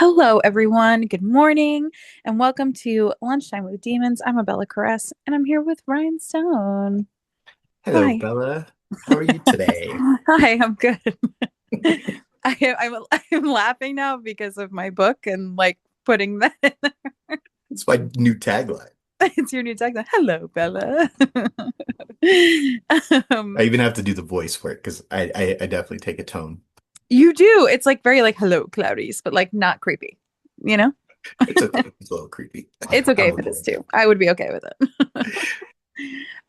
Hello, everyone. Good morning, and welcome to Lunchtime with Demons. I'm Abella Caress, and I'm here with Ryan Stone. Hello, Hi. Bella. How are you today? Hi, I'm good. I'm laughing now because of my book and like putting that in there. It's my new tagline. It's your new tagline. Hello, Bella. I um, even have to do the voice for it because I definitely take a tone. you do. It's like very like hello, cloudies, but like not creepy. You know? It's okay. It's a little creepy. It's okay I'm if it okay is with too. I would be okay with it.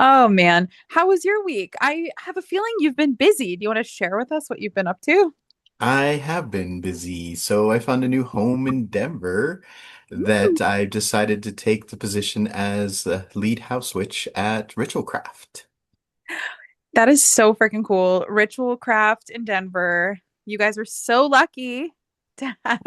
Oh man, how was your week? I have a feeling you've been busy. Do you want to share with us what you've been up to? I have been busy, so I found a new home in Denver Ooh, that I decided to take the position as the lead house witch at Ritualcraft. that is so freaking cool. Ritual Craft in Denver. You guys are so lucky to have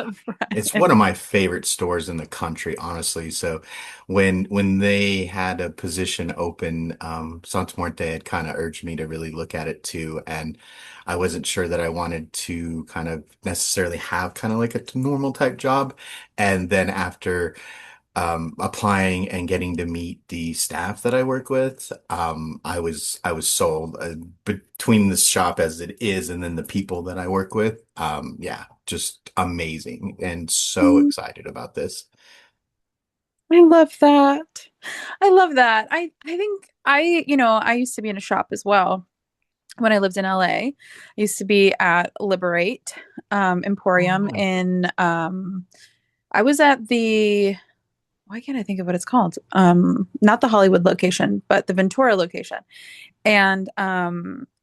It's Ryan. one of my favorite stores in the country, honestly. So when they had a position open, Santamuerte had kind of urged me to really look at it too. And I wasn't sure that I wanted to kind of necessarily have kind of like a normal type job. And then after applying and getting to meet the staff that I work with, I was sold between the shop as it is and then the people that I work with. Yeah, just amazing and so Mm, excited about this. I love that. I love that. I think I used to be in a shop as well when I lived in LA. I used to be at Liberate Emporium Oh, in I was at the why can't I think of what it's called? Not the Hollywood location, but the Ventura location. And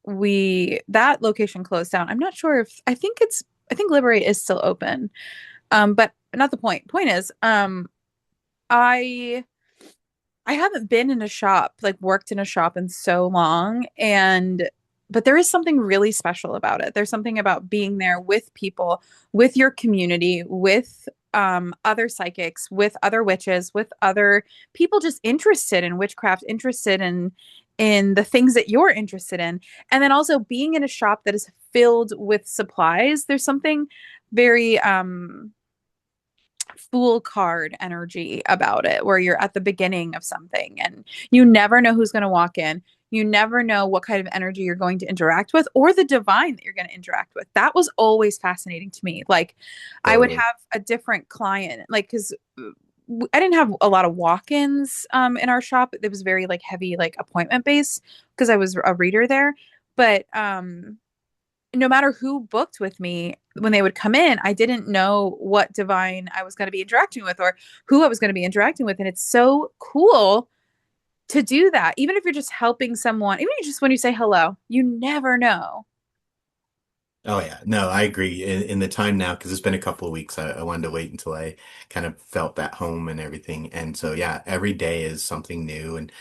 we that location closed down. I'm not sure if I think Liberate is still open. But not the point. Point is, I I haven't been in a shop, like worked in a shop in so long, and but there is something really special about it. There's something about being there with people, with your community, with other psychics, with other witches, with other people just interested in witchcraft, interested in the things that you're interested in. And then also being in a shop that is filled with supplies. There's something very fool card energy about it where you're at the beginning of something and you never know who's going to walk in. You never know what kind of energy you're going to interact with or the divine that you're going to interact with. That was always fascinating to me. Like I would totally. have a different client, like because I didn't have a lot of walk-ins in our shop. It was very like heavy, like appointment based because I was a reader there. But no matter who booked with me, when they would come in, I didn't know what divine I was going to be interacting with or who I was going to be interacting with. And it's so cool to do that. Even if you're just helping someone, even just when you say hello, you never know. Oh yeah, no, I agree. In the time now, because it's been a couple of weeks, I wanted to wait until I kind of felt that home and everything. And so yeah, every day is something new, and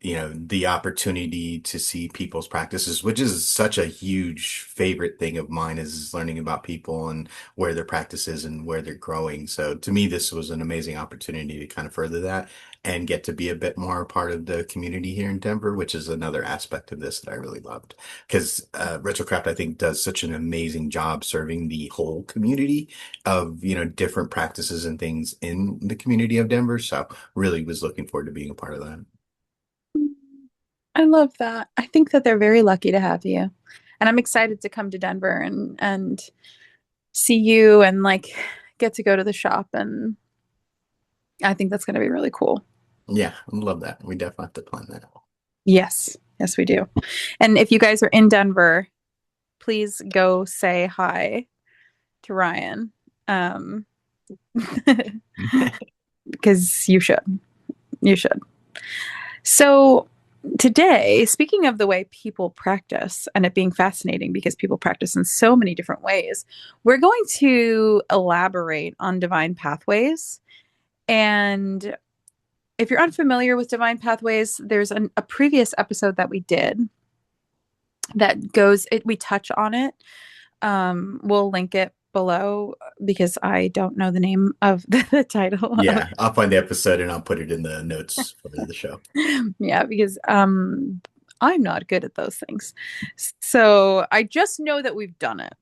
the opportunity to see people's practices, which is such a huge favorite thing of mine, is learning about people and where their practice is and where they're growing. So to me, this was an amazing opportunity to kind of further that and get to be a bit more a part of the community here in Denver, which is another aspect of this that I really loved. Because Retrocraft, I think, does such an amazing job serving the whole community of, different practices and things in the community of Denver. So really was looking forward to being a part of that. I love that. I think that they're very lucky to have you. And I'm excited to come to Denver and see you and like get to go to the shop and I think that's going to be really cool. Yeah, I love that. We definitely have to plan that. Yes. Yes, we do. And if you guys are in Denver, please go say hi to Ryan. Um, because you should. You should. So today, speaking of the way people practice and it being fascinating because people practice in so many different ways, we're going to elaborate on divine pathways. And if you're unfamiliar with divine pathways, there's a previous episode that we did that goes it we touch on it. We'll link it below because I don't know the name of the title of Yeah, I'll find the episode and I'll put it in the notes for the show. yeah, because I'm not good at those things. So I just know that we've done it.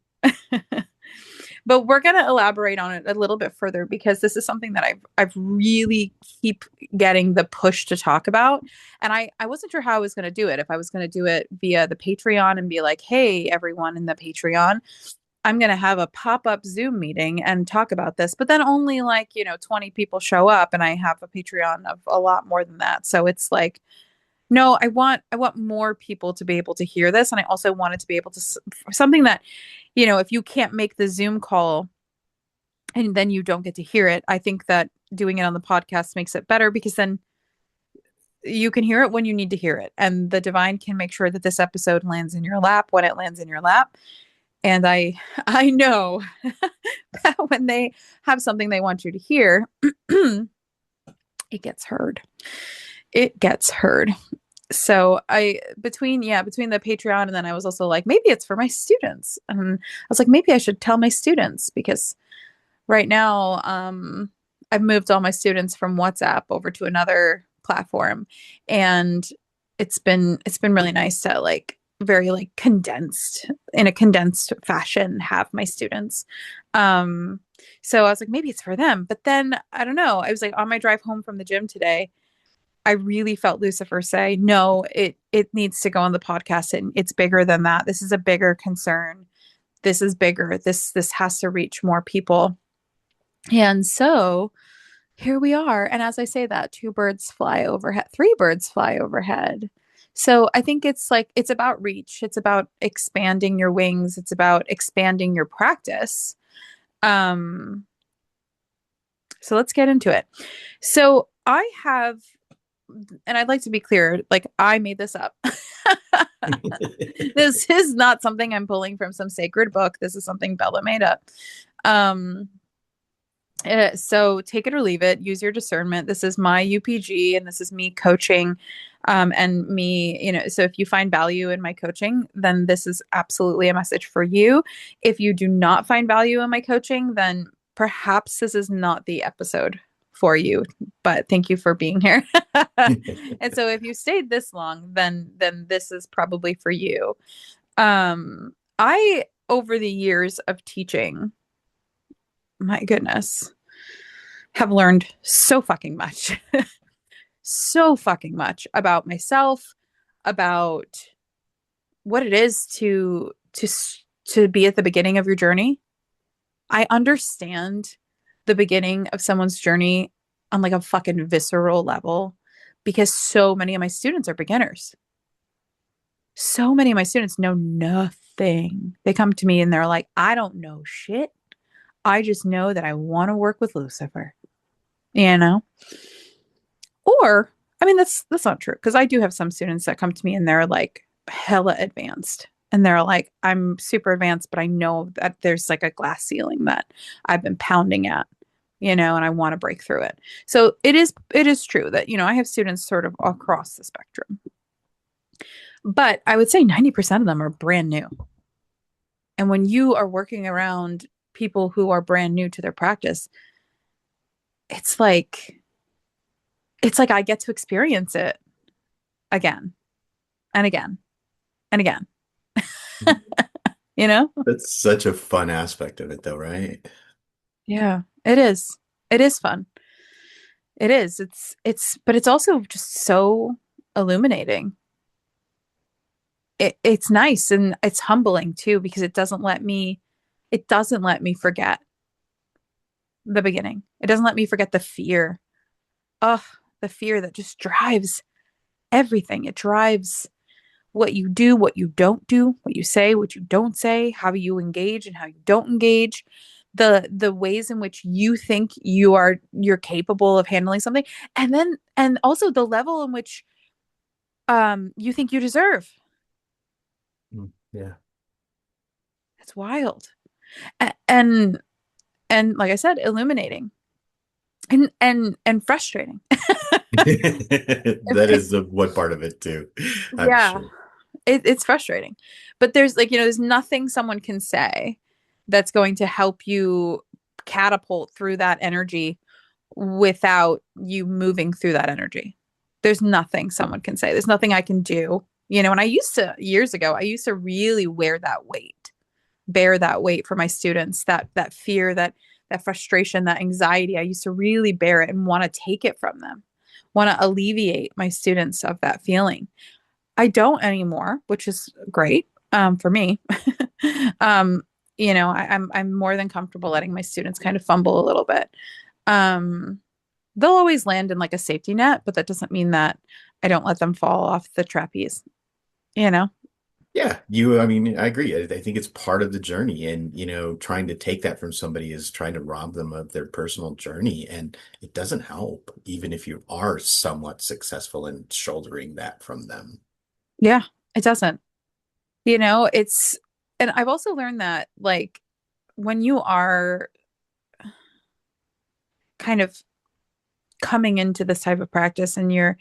But we're going to elaborate on it a little bit further because this is something that I've really keep getting the push to talk about. And I wasn't sure how I was going to do it. If I was going to do it via the Patreon and be like, hey, everyone in the Patreon, I'm going to have a pop-up Zoom meeting and talk about this, but then only like, 20 people show up and I have a Patreon of a lot more than that. So it's like, no, I want more people to be able to hear this. And I also want it to be able to something that, if you can't make the Zoom call and then you don't get to hear it, I think that doing it on the podcast makes it better because then you can hear it when you need to hear it. And the divine can make sure that this episode lands in your lap when it lands in your lap. And I know that when they have something they want you to hear, it gets heard. It gets heard. So between the Patreon and then I was also like, maybe it's for my students. And I was like, maybe I should tell my students because right now, I've moved all my students from WhatsApp over to another platform, and it's been really nice to like very like condensed in a condensed fashion have my students. So I was like, maybe it's for them, but then I don't know. I was like on my drive home from the gym today. I really felt Lucifer say, no, it needs to go on the podcast, and it's bigger than that. This is a bigger concern. This is bigger. This has to reach more people. And so here we are. And as I say that, two birds fly overhead, three birds fly overhead. So I think it's like, it's about reach. It's about expanding your wings. It's about expanding your practice. Um, so let's get into it. So I have, and I'd like to be clear, like I made this up. This is not something I'm pulling from some sacred book. This is something Bella made up. Um, so take it or leave it, use your discernment. This is my UPG and this is me coaching. And me, so if you find value in my coaching, then this is absolutely a message for you. If you do not find value in my coaching, then perhaps this is not the episode for you, but thank you for being here. And so if you stayed this long, then this is probably for you. I over the years of teaching, my goodness, have learned so fucking much. So fucking much about myself, about what it is to be at the beginning of your journey. I understand the beginning of someone's journey on like a fucking visceral level because so many of my students are beginners. So many of my students know nothing. They come to me and they're like, I don't know shit. I just know that I want to work with Lucifer, you know? Or, I mean, that's not true because I do have some students that come to me and they're like hella advanced. And they're like, I'm super advanced, but I know that there's like a glass ceiling that I've been pounding at, and I want to break through it. So it is true that, I have students sort of across the spectrum. But I would say 90% of them are brand new. And when you are working around people who are brand new to their practice, it's like I get to experience it again and again and again. That's such a fun aspect of it though, right? Yeah, it is. It is fun. It is. But it's also just so illuminating. It's nice and it's humbling too because it doesn't let me forget the beginning. It doesn't let me forget the fear. Oh, the fear that just drives everything. It drives what you do, what you don't do, what you say, what you don't say, how you engage and how you don't engage, the ways in which you think you're capable of handling something, and also the level in which you think you deserve. Yeah. It's wild. And like I said, illuminating and frustrating. That is the one part of it too, I'm Yeah, sure. it's frustrating, but there's like, there's nothing someone can say that's going to help you catapult through that energy without you moving through that energy. There's nothing someone can say. There's nothing I can do. And years ago, I used to really wear that weight. bear that weight for my students, that fear, that frustration, that anxiety. I used to really bear it and want to take it from them, want to alleviate my students of that feeling. I don't anymore, which is great for me. um, I'm more than comfortable letting my students kind of fumble a little bit. Um, they'll always land in like a safety net, but that doesn't mean that I don't let them fall off the trapeze, you know? Yeah, I mean, I agree. I think it's part of the journey. And, trying to take that from somebody is trying to rob them of their personal journey. And it doesn't help, even if you are somewhat successful in shouldering that from them. Yeah, it doesn't. It's, and I've also learned that like when you are kind of coming into this type of practice and you're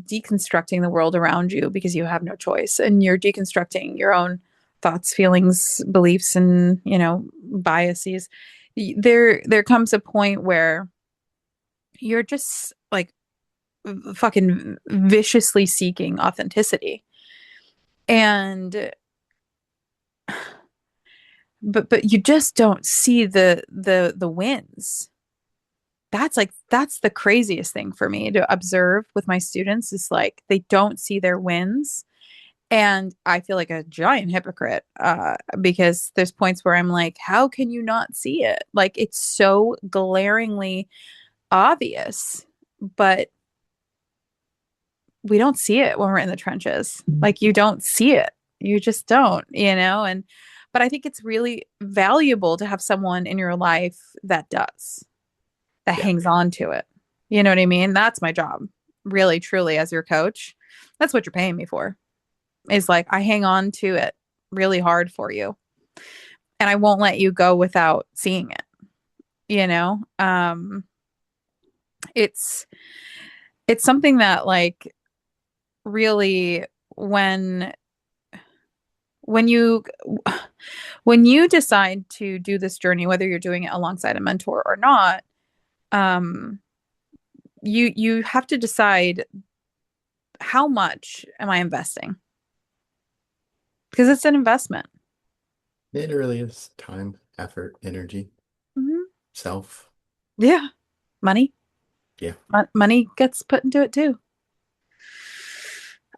deconstructing the world around you because you have no choice and you're deconstructing your own thoughts, feelings, beliefs, and biases. There comes a point where you're just like fucking viciously seeking authenticity, and but you just don't see the wins. That's the craziest thing for me to observe with my students is like they don't see their wins. And I feel like a giant hypocrite because there's points where I'm like, how can you not see it? Like it's so glaringly obvious, but we don't see it when we're in the trenches. Like you don't see it. You just don't. But I think it's really valuable to have someone in your life that does, that Yeah. hangs on to it. You know what I mean? That's my job, really, truly, as your coach. That's what you're paying me for. Is like I hang on to it really hard for you and I won't let you go without seeing it. You know? It's it's something that like really when when you when you decide to do this journey, whether you're doing it alongside a mentor or not, um, you have to decide how much am I investing? Because it's an investment. It really is time, effort, energy, Mhm. self. Yeah, money. Yeah. Money gets put into it too.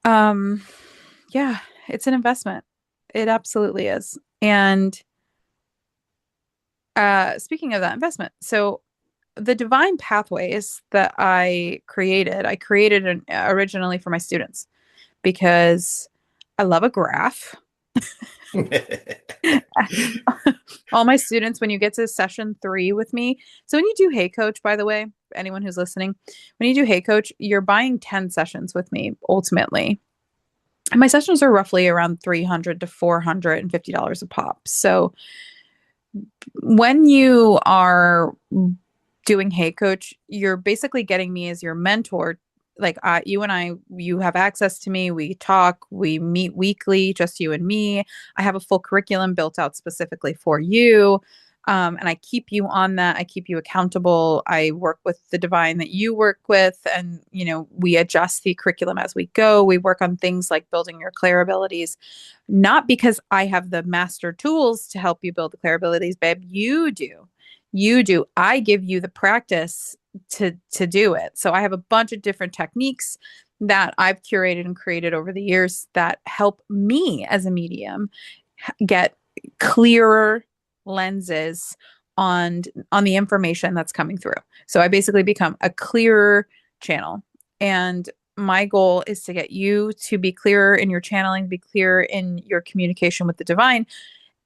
Um, yeah, it's an investment. It absolutely is. And speaking of that investment, so the divine pathways that I created originally for my students because I love a graph. All my students, when you get to session 3 with me, so when you do Hey Coach, by the way, anyone who's listening, when you do Hey Coach, you're buying 10 sessions with me ultimately. And my sessions are roughly around $300 to $450 a pop. So when you are doing Hey Coach, you're basically getting me as your mentor. Like you have access to me. We talk, we meet weekly, just you and me. I have a full curriculum built out specifically for you. And I keep you on that. I keep you accountable. I work with the divine that you work with. And, we adjust the curriculum as we go. We work on things like building your clair abilities, not because I have the master tools to help you build the clair abilities, babe. You do. You do. I give you the practice to do it. So I have a bunch of different techniques that I've curated and created over the years that help me as a medium get clearer lenses on the information that's coming through. So I basically become a clearer channel. And my goal is to get you to be clearer in your channeling, be clearer in your communication with the divine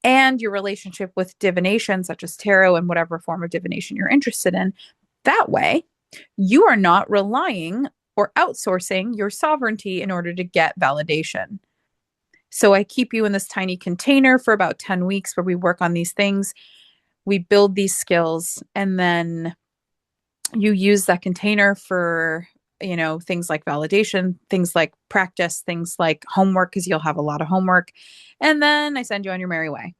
and your relationship with divination, such as tarot and whatever form of divination you're interested in. That way, you are not relying or outsourcing your sovereignty in order to get validation. So I keep you in this tiny container for about 10 weeks where we work on these things. We build these skills, and then you use that container for things like validation, things like practice, things like homework, because you'll have a lot of homework, and then I send you on your merry way.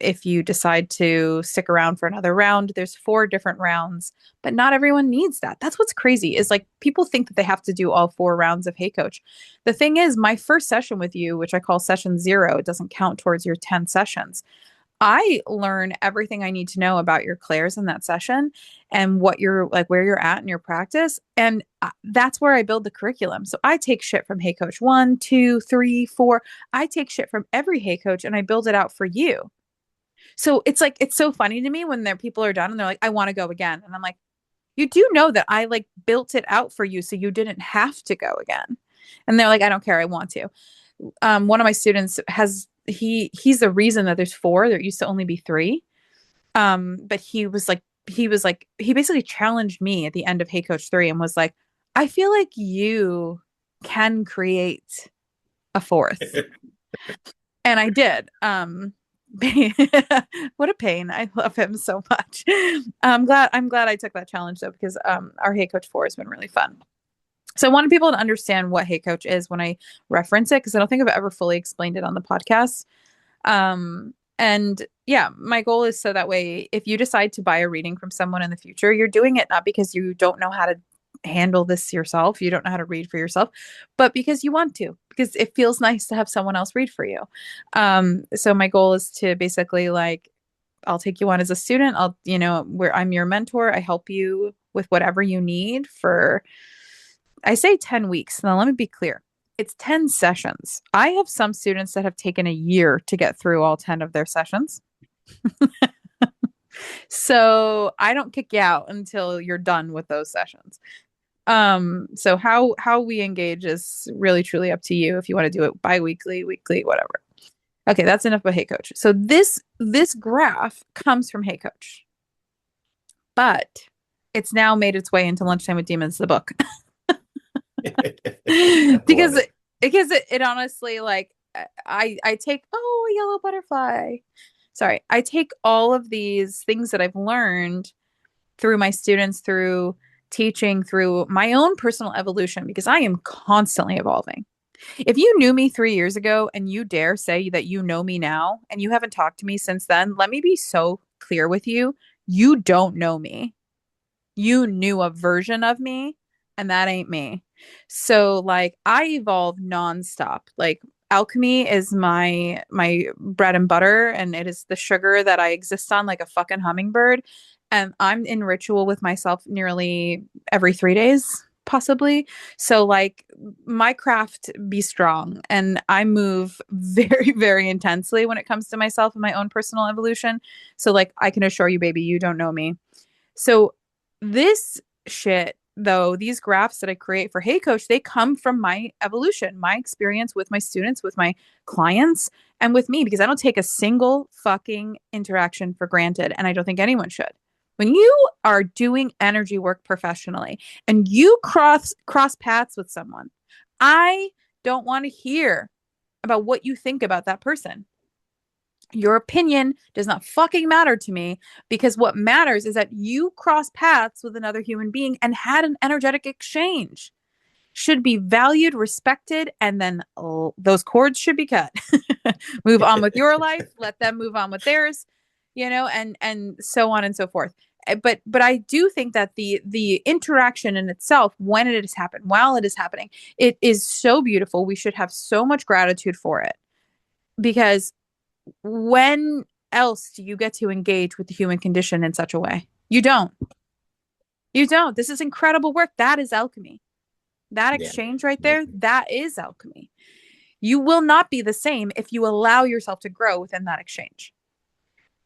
If you decide to stick around for another round, there's 4 different rounds, but not everyone needs that. That's what's crazy is like people think that they have to do all 4 rounds of Hey Coach. The thing is, my first session with you, which I call session 0, it doesn't count towards your 10 sessions. I learn everything I need to know about your clairs in that session and what you're like, where you're at in your practice. And that's where I build the curriculum. So I take shit from Hey Coach 1, 2, 3, 4. I take shit from every Hey Coach and I build it out for you. So it's like, it's so funny to me when people are done and they're like, I want to go again. And I'm like, you do know that I like built it out for you so you didn't have to go again. And they're like, I don't care. I want to. One of my students he's the reason that there's 4. There used to only be 3. But he basically challenged me at the end of Hey Coach 3 and was like, I feel like you can create a 4th. And I did. What a pain. I love him so much. I'm glad I took that challenge though, because our Hey Coach 4 has been really fun. So I wanted people to understand what Hey Coach is when I reference it, because I don't think I've ever fully explained it on the podcast. And yeah, my goal is so that way, if you decide to buy a reading from someone in the future, you're doing it not because you don't know how to handle this yourself, you don't know how to read for yourself, but because you want to, because it feels nice to have someone else read for you. So my goal is to basically like, I'll take you on as a student. Where I'm your mentor. I help you with whatever you need for, I say 10 weeks. Now, let me be clear. It's 10 sessions. I have some students that have taken a year to get through all 10 of their sessions. So I don't kick you out until you're done with those sessions. So how we engage is really truly up to you if you want to do it bi-weekly, weekly, whatever. Okay, that's enough about Hey Coach. So this graph comes from Hey Coach, but it's now made its way into Lunchtime with Demons, the book. I love because it. it honestly, like, I take, a yellow butterfly. Sorry, I take all of these things that I've learned through my students, through teaching, through my own personal evolution, because I am constantly evolving. If you knew me 3 years ago and you dare say that you know me now and you haven't talked to me since then, let me be so clear with you. You don't know me. You knew a version of me, and that ain't me. So like I evolve nonstop. Like alchemy is my bread and butter, and it is the sugar that I exist on like a fucking hummingbird. And I'm in ritual with myself nearly every 3 days, possibly. So like my craft be strong, and I move very, very intensely when it comes to myself and my own personal evolution. So like I can assure you, baby, you don't know me. So this shit, though, these graphs that I create for Hey Coach, they come from my evolution, my experience with my students, with my clients, and with me, because I don't take a single fucking interaction for granted. And I don't think anyone should. When you are doing energy work professionally and you cross paths with someone, I don't want to hear about what you think about that person. Your opinion does not fucking matter to me, because what matters is that you cross paths with another human being and had an energetic exchange. Should be valued, respected, and then those cords should be cut. Move on with your life, let them move on with theirs, and so on and so forth. But I do think that the interaction in itself, when it has happened, while it is happening, it is so beautiful. We should have so much gratitude for it, because when else do you get to engage with the human condition in such a way? You don't. You don't. This is incredible work. That is alchemy. That Yeah. exchange right there, that is alchemy. You will not be the same if you allow yourself to grow within that exchange.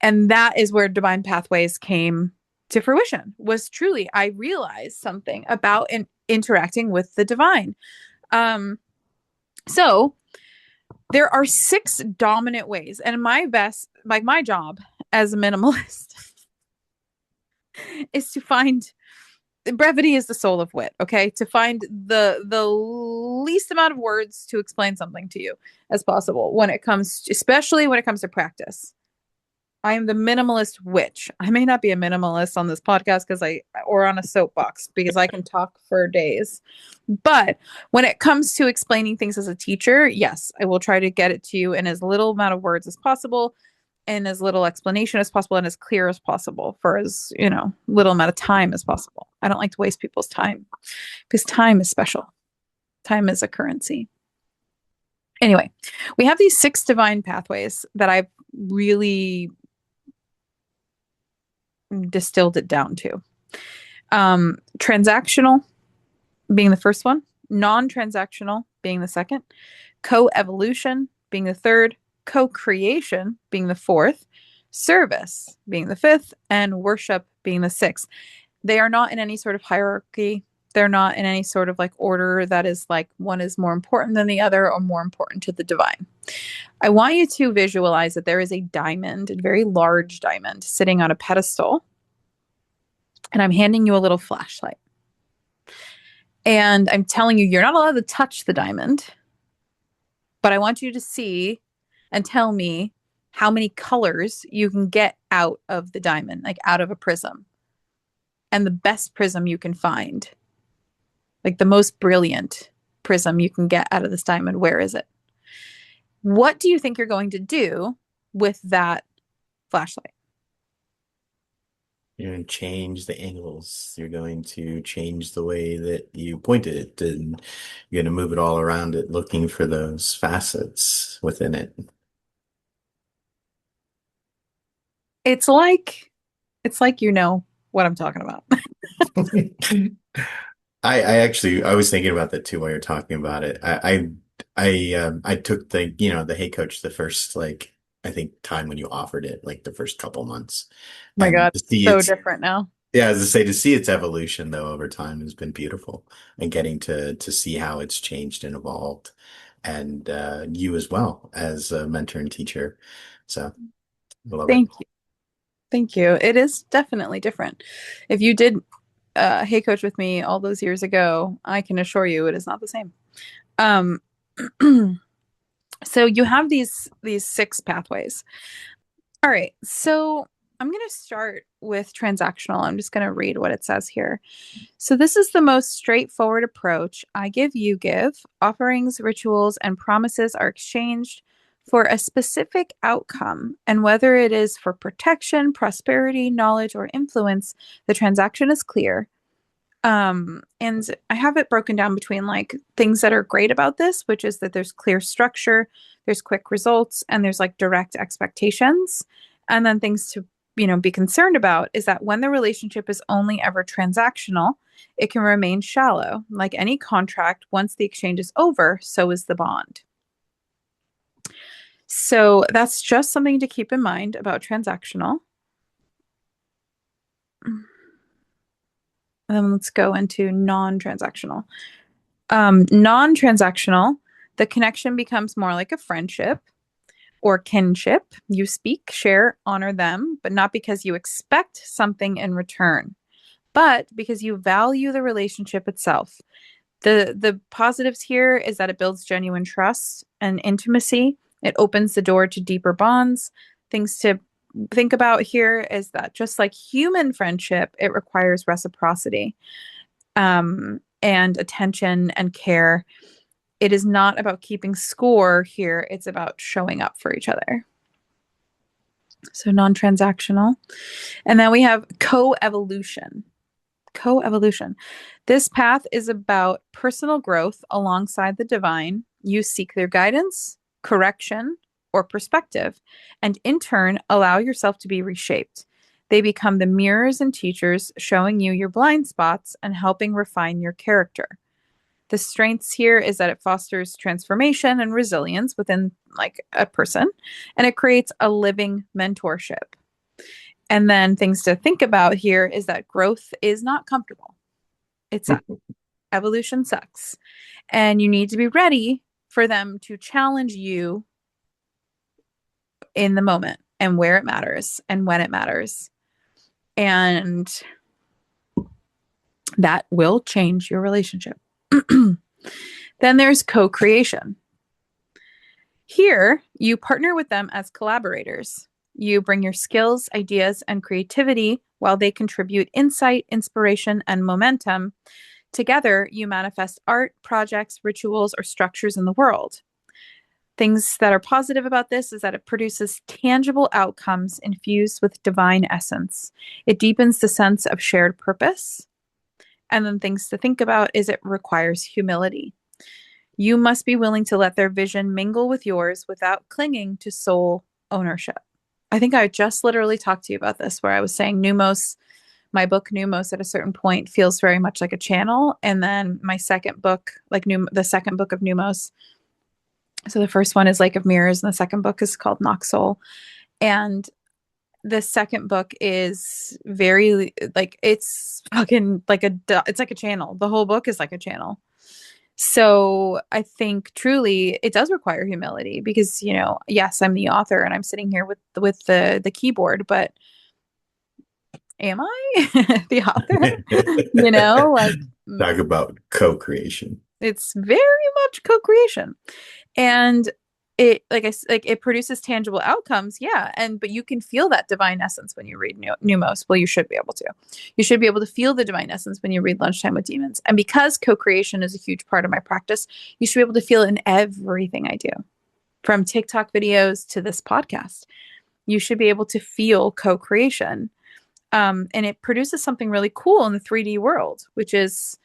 And that is where Divine Pathways came to fruition. Was truly, I realized something about interacting with the divine. So there are 6 dominant ways, and my job as a minimalist is to find, brevity is the soul of wit, okay? To find the least amount of words to explain something to you as possible when it comes, especially when it comes to practice. I am the minimalist witch. I may not be a minimalist on this podcast or on a soapbox, because I can talk for days. But when it comes to explaining things as a teacher, yes, I will try to get it to you in as little amount of words as possible. in as little explanation as possible and as clear as possible for as, little amount of time as possible. I don't like to waste people's time because time is special. Time is a currency. Anyway, we have these 6 divine pathways that I've really distilled it down to. Transactional being the first one, non-transactional being the second, co-evolution being the third, co-creation being the fourth, service being the fifth, and worship being the sixth. They are not in any sort of hierarchy. They're not in any sort of like order that is like one is more important than the other or more important to the divine. I want you to visualize that there is a diamond, a very large diamond, sitting on a pedestal, and I'm handing you a little flashlight. And I'm telling you, you're not allowed to touch the diamond, but I want you to see and tell me how many colors you can get out of the diamond, like out of a prism. And the best prism you can find, like the most brilliant prism you can get out of this diamond, where is it? What do you think you're going to do with that flashlight? You're going to change the angles. You're going to change the way that you pointed it, and you're going to move it all around it, looking for those facets within it. It's like you know what I'm talking about. I actually I was thinking about that too while you're talking about it. I took the Hey Coach the first I think time when you offered it, like the first couple months, Oh my and God, to see so its different now. yeah, as I say, to see its evolution though over time has been beautiful, and getting to see how it's changed and evolved, and you as well as a mentor and teacher. So I love it. Thank you. Thank you. It is definitely different. If you did Hey Coach with me all those years ago, I can assure you it is not the same. Um, so you have these 6 pathways. All right. So I'm going to start with transactional. I'm just going to read what it says here. So this is the most straightforward approach. I give, you give. Offerings, rituals, and promises are exchanged for a specific outcome. And whether it is for protection, prosperity, knowledge, or influence, the transaction is clear. And I have it broken down between like things that are great about this, which is that there's clear structure, there's quick results, and there's like direct expectations. And then things to, be concerned about is that when the relationship is only ever transactional, it can remain shallow. Like any contract, once the exchange is over, so is the bond. So that's just something to keep in mind about transactional. And then let's go into non-transactional. Non-transactional, the connection becomes more like a friendship or kinship. You speak, share, honor them, but not because you expect something in return, but because you value the relationship itself. The positives here is that it builds genuine trust and intimacy. It opens the door to deeper bonds. Things to think about here is that just like human friendship, it requires reciprocity, and attention and care. It is not about keeping score here. It's about showing up for each other. So non-transactional. And then we have co-evolution. Co-evolution. This path is about personal growth alongside the divine. You seek their guidance, correction, or perspective, and in turn, allow yourself to be reshaped. They become the mirrors and teachers, showing you your blind spots and helping refine your character. The strengths here is that it fosters transformation and resilience within like a person, and it creates a living mentorship. And then things to think about here is that growth is not comfortable. It sucks. Evolution sucks. And you need to be ready for them to challenge you in the moment and where it matters and when it matters. And that will change your relationship. Then there's co-creation. Here, you partner with them as collaborators. You bring your skills, ideas, and creativity while they contribute insight, inspiration, and momentum. Together, you manifest art, projects, rituals, or structures in the world. Things that are positive about this is that it produces tangible outcomes infused with divine essence. It deepens the sense of shared purpose. And then things to think about is it requires humility. You must be willing to let their vision mingle with yours without clinging to sole ownership. I think I just literally talked to you about this where I was saying Numos, my book Numos at a certain point feels very much like a channel. And then my second book, the second book of Numos. So the first one is Lake of Mirrors and the second book is called Nox Soul. And the second book is very like it's fucking like it's like a channel. The whole book is like a channel. So I think truly it does require humility because, yes, I'm the author and I'm sitting here with the keyboard, but am I the author? Like Talk about co-creation. it's very much co-creation. And it it produces tangible outcomes, yeah, but you can feel that divine essence when you read Numos. Well, you should be able to. You should be able to feel the divine essence when you read Lunchtime with Demons. And because co-creation is a huge part of my practice, you should be able to feel it in everything I do, from TikTok videos to this podcast. You should be able to feel co-creation, and it produces something really cool in the 3D world, which is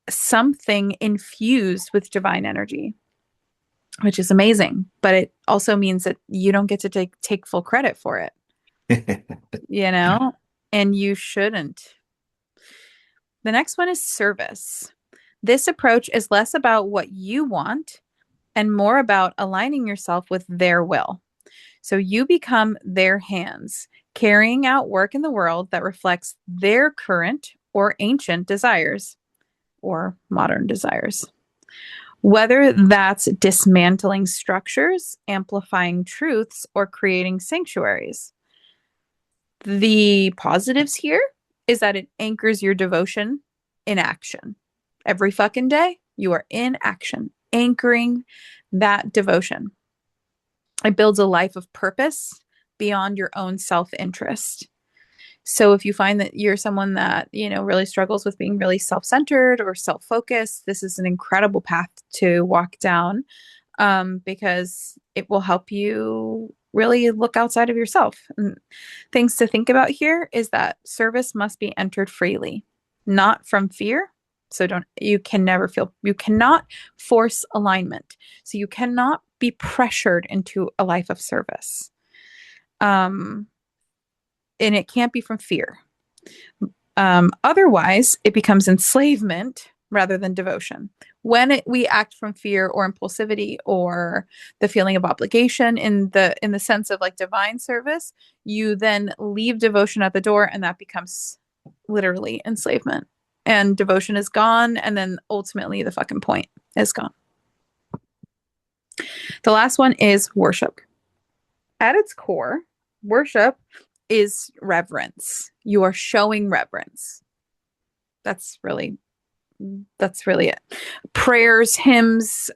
something infused with divine energy, which is amazing. But it also means that you don't get to take full credit for it, and you shouldn't. The next one is service. This approach is less about what you want and more about aligning yourself with their will. So you become their hands, carrying out work in the world that reflects their current or ancient desires or modern desires. Whether that's dismantling structures, amplifying truths, or creating sanctuaries. The positives here is that it anchors your devotion in action. Every fucking day, you are in action, anchoring that devotion. It builds a life of purpose beyond your own self-interest. So if you find that you're someone that, really struggles with being really self-centered or self-focused, this is an incredible path to walk down, because it will help you really look outside of yourself. And things to think about here is that service must be entered freely, not from fear. So you cannot force alignment. So you cannot be pressured into a life of service. And it can't be from fear. Otherwise, it becomes enslavement rather than devotion. When we act from fear or impulsivity or the feeling of obligation in the sense of like divine service, you then leave devotion at the door, and that becomes literally enslavement. And devotion is gone, and then ultimately the fucking point is gone. The last one is worship. At its core, worship is reverence. You are showing reverence. That's really it. Prayers, hymns,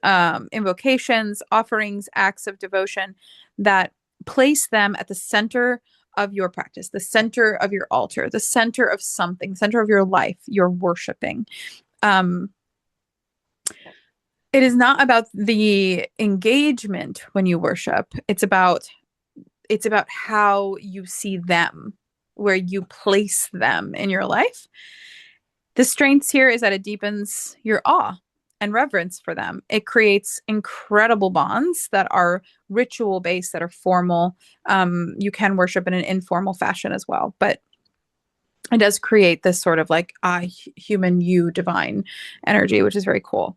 invocations, offerings, acts of devotion that place them at the center of your practice, the center of your altar, the center of something, center of your life. You're worshiping. It is not about the engagement when you worship. It's about how you see them, where you place them in your life. The strengths here is that it deepens your awe and reverence for them. It creates incredible bonds that are ritual based, that are formal. You can worship in an informal fashion as well, but it does create this sort of like human you divine energy, which is very cool.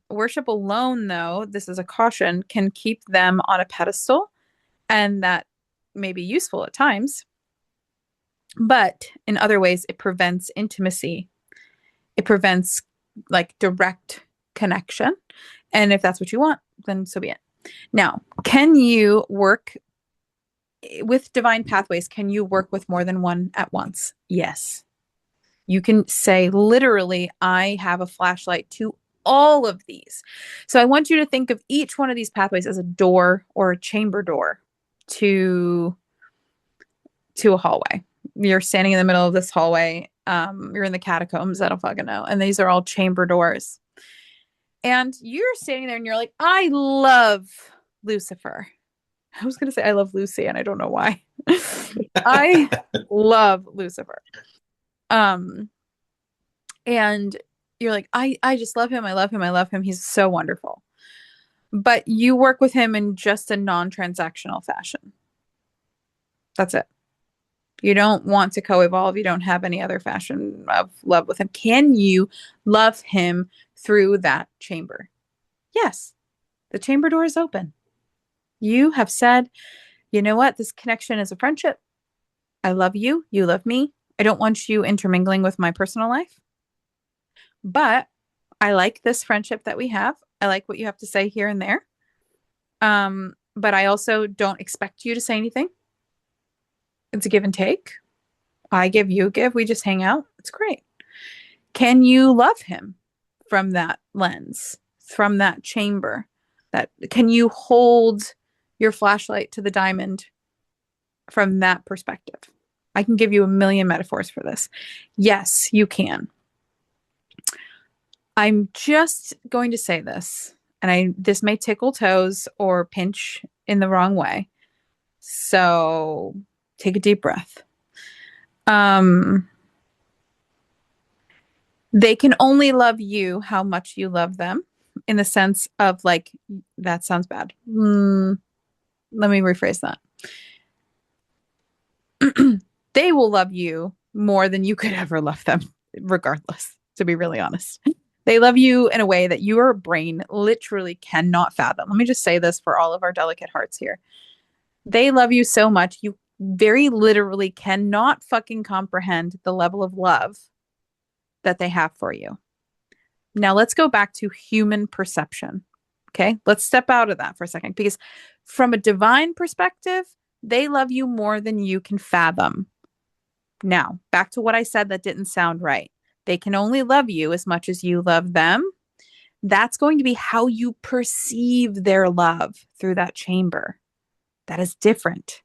Worship alone, though, this is a caution, can keep them on a pedestal, and that may be useful at times. But in other ways, it prevents intimacy. It prevents like direct connection. And if that's what you want, then so be it. Now, can you work with divine pathways? Can you work with more than one at once? Yes. You can say literally, I have a flashlight to all of these. So I want you to think of each one of these pathways as a door or a chamber door to a hallway. You're standing in the middle of this hallway. You're in the catacombs. I don't fucking know. And these are all chamber doors. And you're standing there and you're like, I love Lucifer. I was going to say I love Lucy, and I don't know why. I love Lucifer. Um, and you're like, I just love him. I love him. I love him. He's so wonderful. But you work with him in just a non-transactional fashion. That's it. You don't want to co-evolve. You don't have any other fashion of love with him. Can you love him through that chamber? Yes. The chamber door is open. You have said, you know what? This connection is a friendship. I love you. You love me. I don't want you intermingling with my personal life, but I like this friendship that we have. I like what you have to say here and there. But I also don't expect you to say anything. It's a give and take. I give, you give. We just hang out. It's great. Can you love him from that lens, from that chamber? That can you hold your flashlight to the diamond from that perspective? I can give you a million metaphors for this. Yes, you can. I'm just going to say this, and this may tickle toes or pinch in the wrong way. So take a deep breath. They can only love you how much you love them, in the sense of like, that sounds bad. Let me rephrase that. They will love you more than you could ever love them, regardless, to be really honest. They love you in a way that your brain literally cannot fathom. Let me just say this for all of our delicate hearts here. They love you so much, you very literally cannot fucking comprehend the level of love that they have for you. Now let's go back to human perception. Okay, let's step out of that for a second, because from a divine perspective, they love you more than you can fathom. Now, back to what I said that didn't sound right. They can only love you as much as you love them. That's going to be how you perceive their love through that chamber. That is different.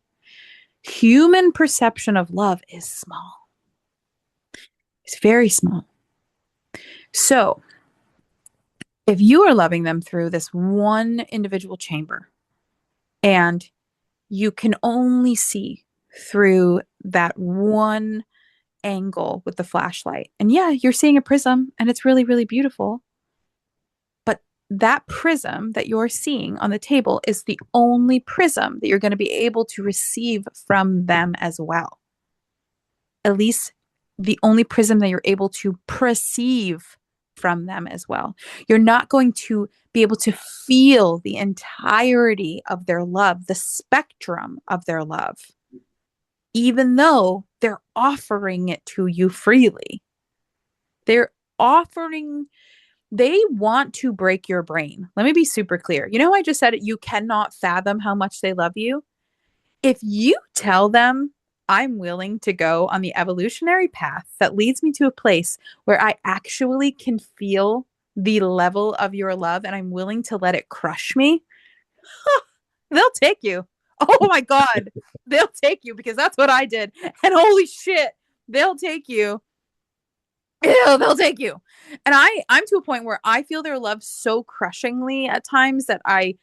Human perception of love is small. It's very small. So, if you are loving them through this one individual chamber and you can only see through that one angle with the flashlight, and yeah, you're seeing a prism and it's really, really beautiful, but that prism that you're seeing on the table is the only prism that you're going to be able to receive from them as well. At least the only prism that you're able to perceive from them as well. You're not going to be able to feel the entirety of their love, the spectrum of their love, even though they're offering it to you freely. They're offering, they want to break your brain. Let me be super clear. You know, I just said it, you cannot fathom how much they love you. If you tell them, I'm willing to go on the evolutionary path that leads me to a place where I actually can feel the level of your love and I'm willing to let it crush me, they'll take you. Oh my God, they'll take you, because that's what I did. And holy shit, they'll take you. Ew, they'll take you. And I'm to a point where I feel their love so crushingly at times that I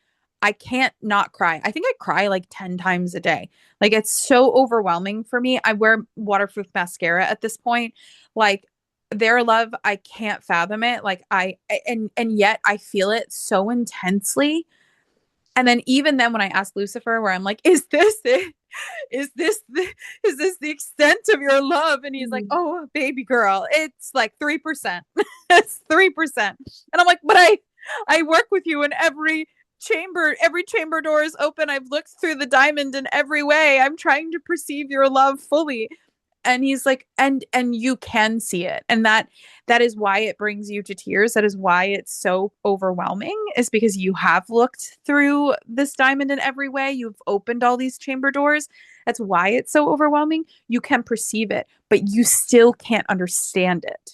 can't not cry. I think I cry like 10 times a day. Like, it's so overwhelming for me. I wear waterproof mascara at this point. Like, their love, I can't fathom it. Like, and yet I feel it so intensely. And then even then when I ask Lucifer, where I'm like, is this it? Is this the extent of your love? And he's like, oh, baby girl, it's like 3%. It's 3%. And I'm like, but I work with you in every chamber door is open. I've looked through the diamond in every way. I'm trying to perceive your love fully. And he's like, and you can see it. And that is why it brings you to tears. That is why it's so overwhelming, is because you have looked through this diamond in every way. You've opened all these chamber doors. That's why it's so overwhelming. You can perceive it, but you still can't understand it.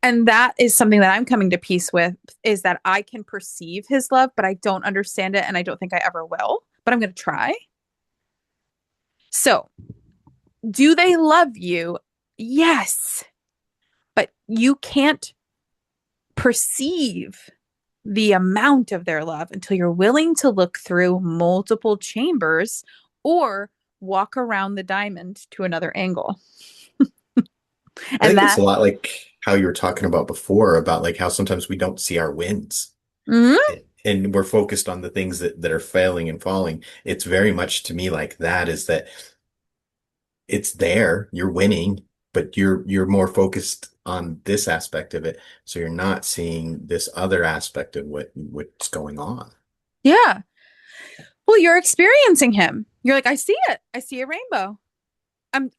And that is something that I'm coming to peace with, is that I can perceive his love, but I don't understand it. And I don't think I ever will, but I'm going to try. So, do they love you? Yes. But you can't perceive the amount of their love until you're willing to look through multiple chambers or walk around the diamond to another angle. I And think it's that, a lot like how you were talking about before about like how sometimes we don't see our wins mm-hmm, and we're focused on the things that are failing and falling. It's very much to me like that is that it's there, you're winning, but you're more focused on this aspect of it. So you're not seeing this other aspect of what's going on. yeah. Well, you're experiencing him. You're like, I see it. I see a rainbow.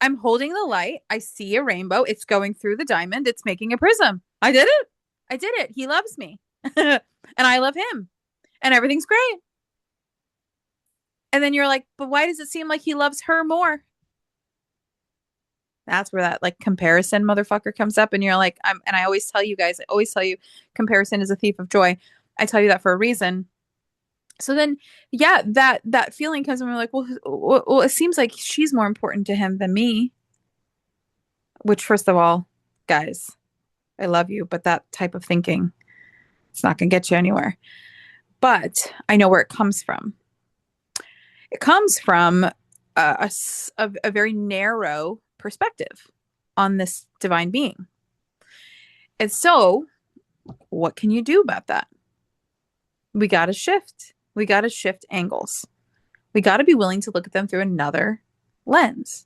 I'm holding the light. I see a rainbow. It's going through the diamond. It's making a prism. I did it. I did it. He loves me. And I love him. And everything's great. And then you're like, but why does it seem like he loves her more? That's where that like comparison motherfucker comes up. And you're like, and I always tell you guys, I always tell you comparison is a thief of joy. I tell you that for a reason. So then, yeah, that feeling comes and we're like, well, it seems like she's more important to him than me. Which, first of all, guys, I love you, but that type of thinking, it's not going to get you anywhere. But I know where it comes from. It comes from a very narrow perspective on this divine being. And so, what can you do about that? We got to shift. We got to shift angles. We got to be willing to look at them through another lens.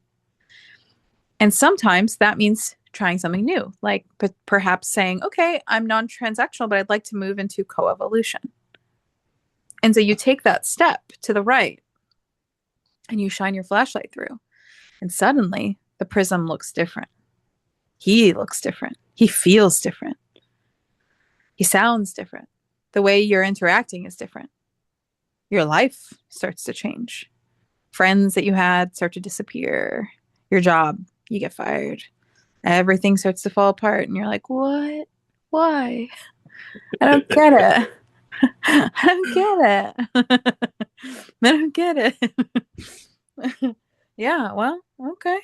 And sometimes that means trying something new, like perhaps saying, okay, I'm non transactional, but I'd like to move into coevolution. And so you take that step to the right and you shine your flashlight through, and suddenly the prism looks different. He looks different. He feels different. He sounds different. The way you're interacting is different. Your life starts to change. Friends that you had start to disappear. Your job, you get fired. Everything starts to fall apart, and you're like, what? Why? I don't get it. I don't get it. I don't get it. Yeah, well, okay.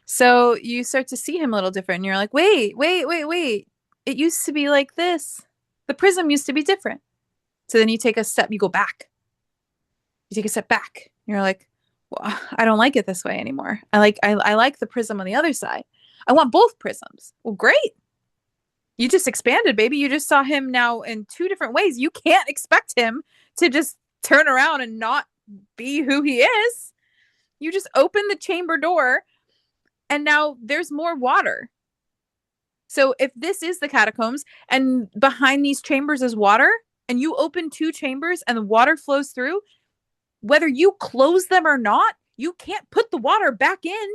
So you start to see him a little different, and you're like, wait. It used to be like this. The prism used to be different. So then you take a step, you go back. You take a step back. You're like, well, I don't like it this way anymore. I like the prism on the other side. I want both prisms. Well, great. You just expanded, baby. You just saw him now in two different ways. You can't expect him to just turn around and not be who he is. You just open the chamber door and now there's more water. So if this is the catacombs and behind these chambers is water and you open two chambers and the water flows through, whether you close them or not, you can't put the water back in.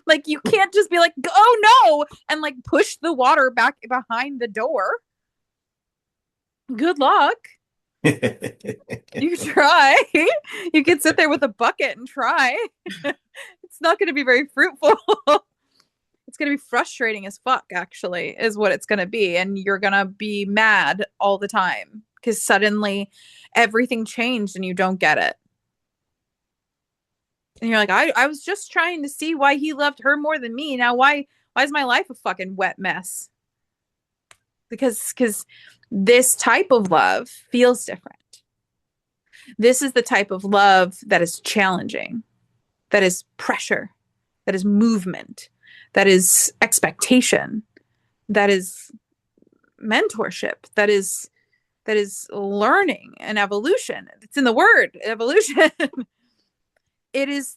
Like you can't just be like, oh no, and like push the water back behind the door. Good luck. You try. You can sit there with a bucket and try. It's not going to be very fruitful. It's going to be frustrating as fuck, actually, is what it's going to be. And you're going to be mad all the time because suddenly everything changed and you don't get it. And you're like, I was just trying to see why he loved her more than me. Now, why is my life a fucking wet mess? Because this type of love feels different. This is the type of love that is challenging, that is pressure, that is movement, that is expectation, that is mentorship, that is learning and evolution. It's in the word, evolution. It is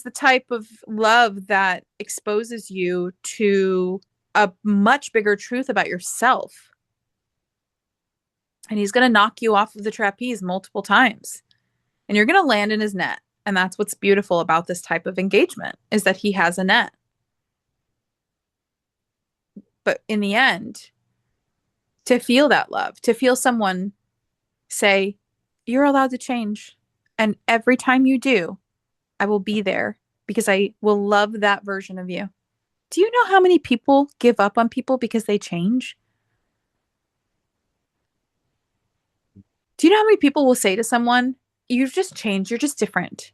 the type of love that exposes you to a much bigger truth about yourself. And he's going to knock you off of the trapeze multiple times. And you're going to land in his net. And that's what's beautiful about this type of engagement is that he has a net. But in the end, to feel that love, to feel someone say, you're allowed to change. And every time you do, I will be there because I will love that version of you. Do you know how many people give up on people because they change? Do you know how many people will say to someone, you've just changed, you're just different?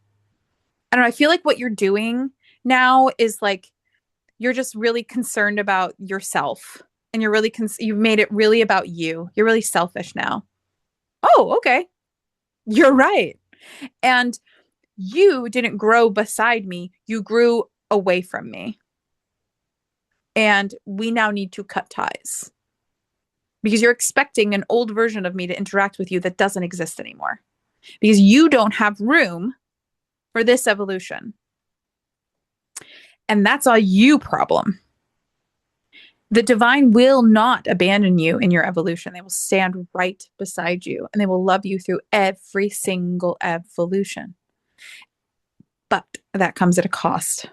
I don't know. I feel like what you're doing now is like, you're just really concerned about yourself and you've made it really about you. You're really selfish now. Oh, okay. You're right. And you didn't grow beside me. You grew away from me. And we now need to cut ties because you're expecting an old version of me to interact with you that doesn't exist anymore because you don't have room for this evolution. And that's a you problem. The divine will not abandon you in your evolution. They will stand right beside you and they will love you through every single evolution. But that comes at a cost.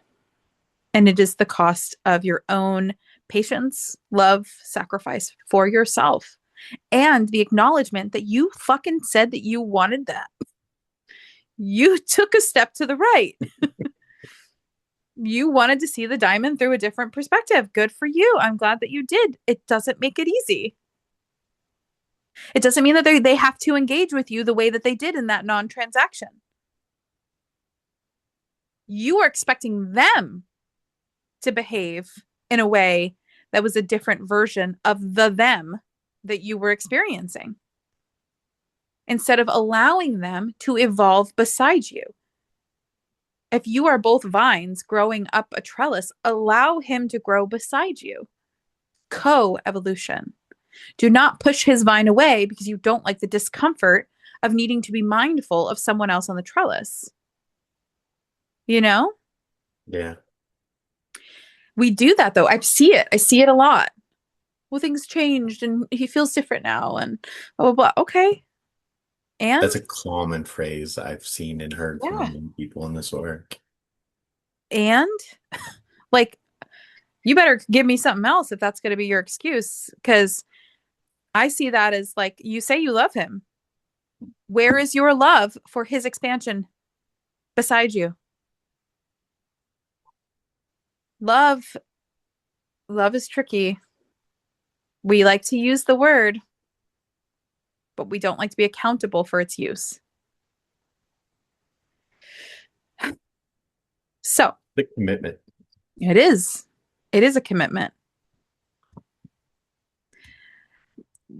And it is the cost of your own patience, love, sacrifice for yourself, and the acknowledgement that you fucking said that you wanted that. You took a step to the right. You wanted to see the diamond through a different perspective. Good for you. I'm glad that you did. It doesn't make it easy. It doesn't mean that they have to engage with you the way that they did in that non-transaction. You are expecting them to behave in a way that was a different version of the them that you were experiencing instead of allowing them to evolve beside you. If you are both vines growing up a trellis, allow him to grow beside you. Co-evolution. Do not push his vine away because you don't like the discomfort of needing to be mindful of someone else on the trellis. You know? Yeah. We do that though. I see it. I see it a lot. Well, things changed and he feels different now and blah, blah, blah. Okay. And That's a common phrase I've seen and heard from yeah. many people in this work. And like, you better give me something else if that's going to be your excuse. Because I see that as like, you say you love him. Where is your love for his expansion beside you? Love, love is tricky. We like to use the word, but we don't like to be accountable for its use. So The commitment. it is. It is a commitment.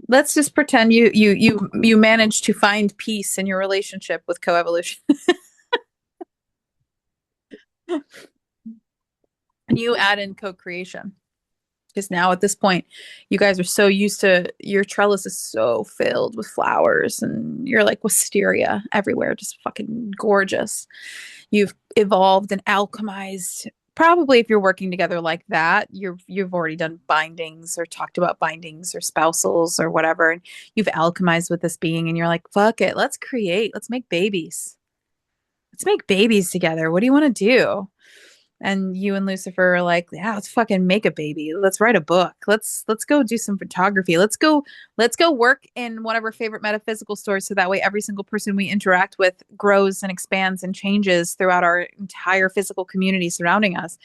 Let's just pretend you managed to find peace in your relationship with coevolution. And you add in co-creation. Because now at this point, you guys are so used to your trellis is so filled with flowers and you're like wisteria everywhere, just fucking gorgeous. You've evolved and alchemized. Probably if you're working together like that, you've already done bindings or talked about bindings or spousals or whatever, and you've alchemized with this being and you're like, fuck it, let's create, let's make babies. Let's make babies together. What do you want to do? And you and Lucifer are like, yeah, let's fucking make a baby. Let's write a book. Let's go do some photography. Let's go work in one of our favorite metaphysical stores so that way every single person we interact with grows and expands and changes throughout our entire physical community surrounding us.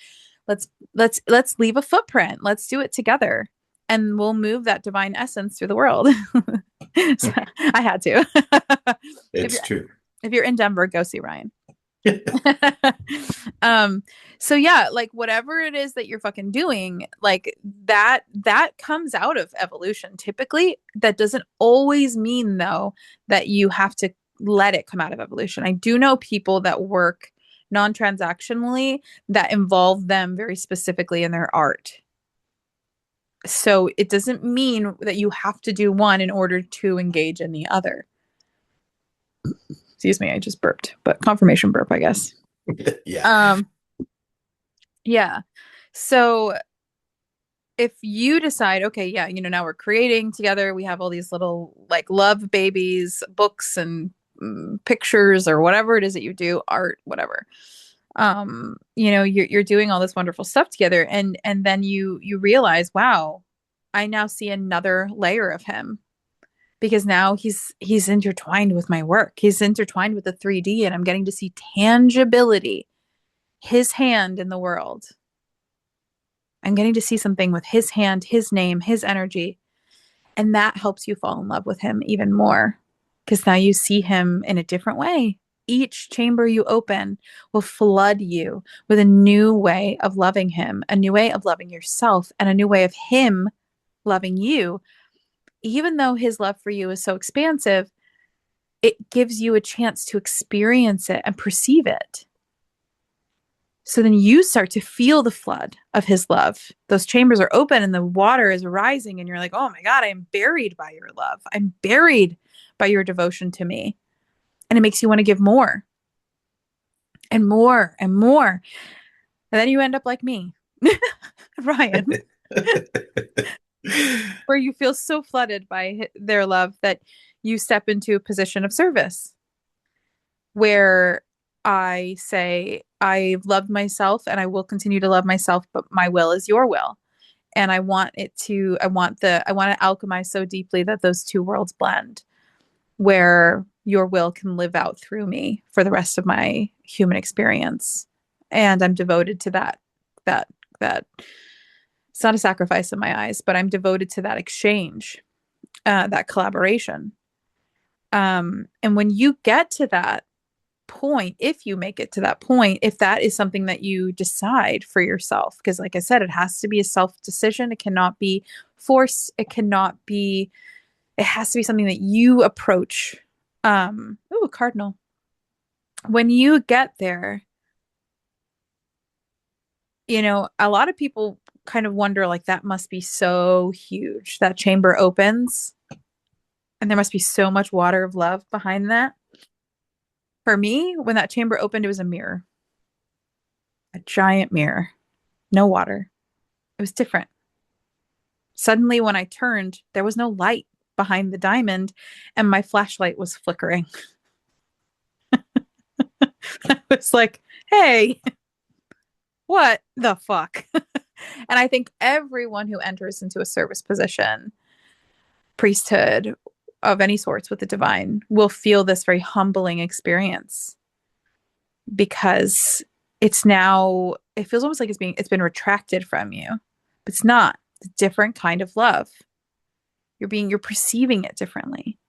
Let's leave a footprint. Let's do it together. And we'll move that divine essence through the world. So, I had to. It's true. If you're in Denver, go see Ryan. So yeah, like whatever it is that you're fucking doing, like that comes out of evolution. Typically, that doesn't always mean though that you have to let it come out of evolution. I do know people that work non-transactionally that involve them very specifically in their art. So it doesn't mean that you have to do one in order to engage in the other. Excuse me, I just burped, but confirmation burp, I guess. Yeah. Yeah. So if you decide, okay, yeah, now we're creating together, we have all these little like love babies, books and pictures or whatever it is that you do, art, whatever. You're doing all this wonderful stuff together and then you realize, wow, I now see another layer of him. Because now he's intertwined with my work. He's intertwined with the 3D and I'm getting to see tangibility, his hand in the world. I'm getting to see something with his hand, his name, his energy. And that helps you fall in love with him even more because now you see him in a different way. Each chamber you open will flood you with a new way of loving him, a new way of loving yourself, and a new way of him loving you, even though his love for you is so expansive, it gives you a chance to experience it and perceive it. So then you start to feel the flood of his love. Those chambers are open and the water is rising, and you're like, oh my God, I am buried by your love. I'm buried by your devotion to me. And it makes you want to give more and more and more. And then you end up like me, Ryan, where you feel so flooded by their love that you step into a position of service where I say, I've loved myself and I will continue to love myself, but my will is your will. And I want to alchemize so deeply that those two worlds blend, where your will can live out through me for the rest of my human experience. And I'm devoted to that, that it's not a sacrifice in my eyes, but I'm devoted to that exchange, that collaboration. And when you get to that point, if you make it to that point, if that is something that you decide for yourself, because like I said, it has to be a self decision. It cannot be force. It has to be something that you approach. Cardinal. When you get there, a lot of people kind of wonder, like, that must be so huge. That chamber opens and there must be so much water of love behind that. For me, when that chamber opened, it was a mirror, a giant mirror, no water. It was different. Suddenly, when I turned, there was no light behind the diamond, and my flashlight was flickering. I was like, hey, what the fuck? And I think everyone who enters into a service position, priesthood of any sorts with the divine, will feel this very humbling experience, because it feels almost like it's been retracted from you, but it's not. It's a different kind of love. You're perceiving it differently.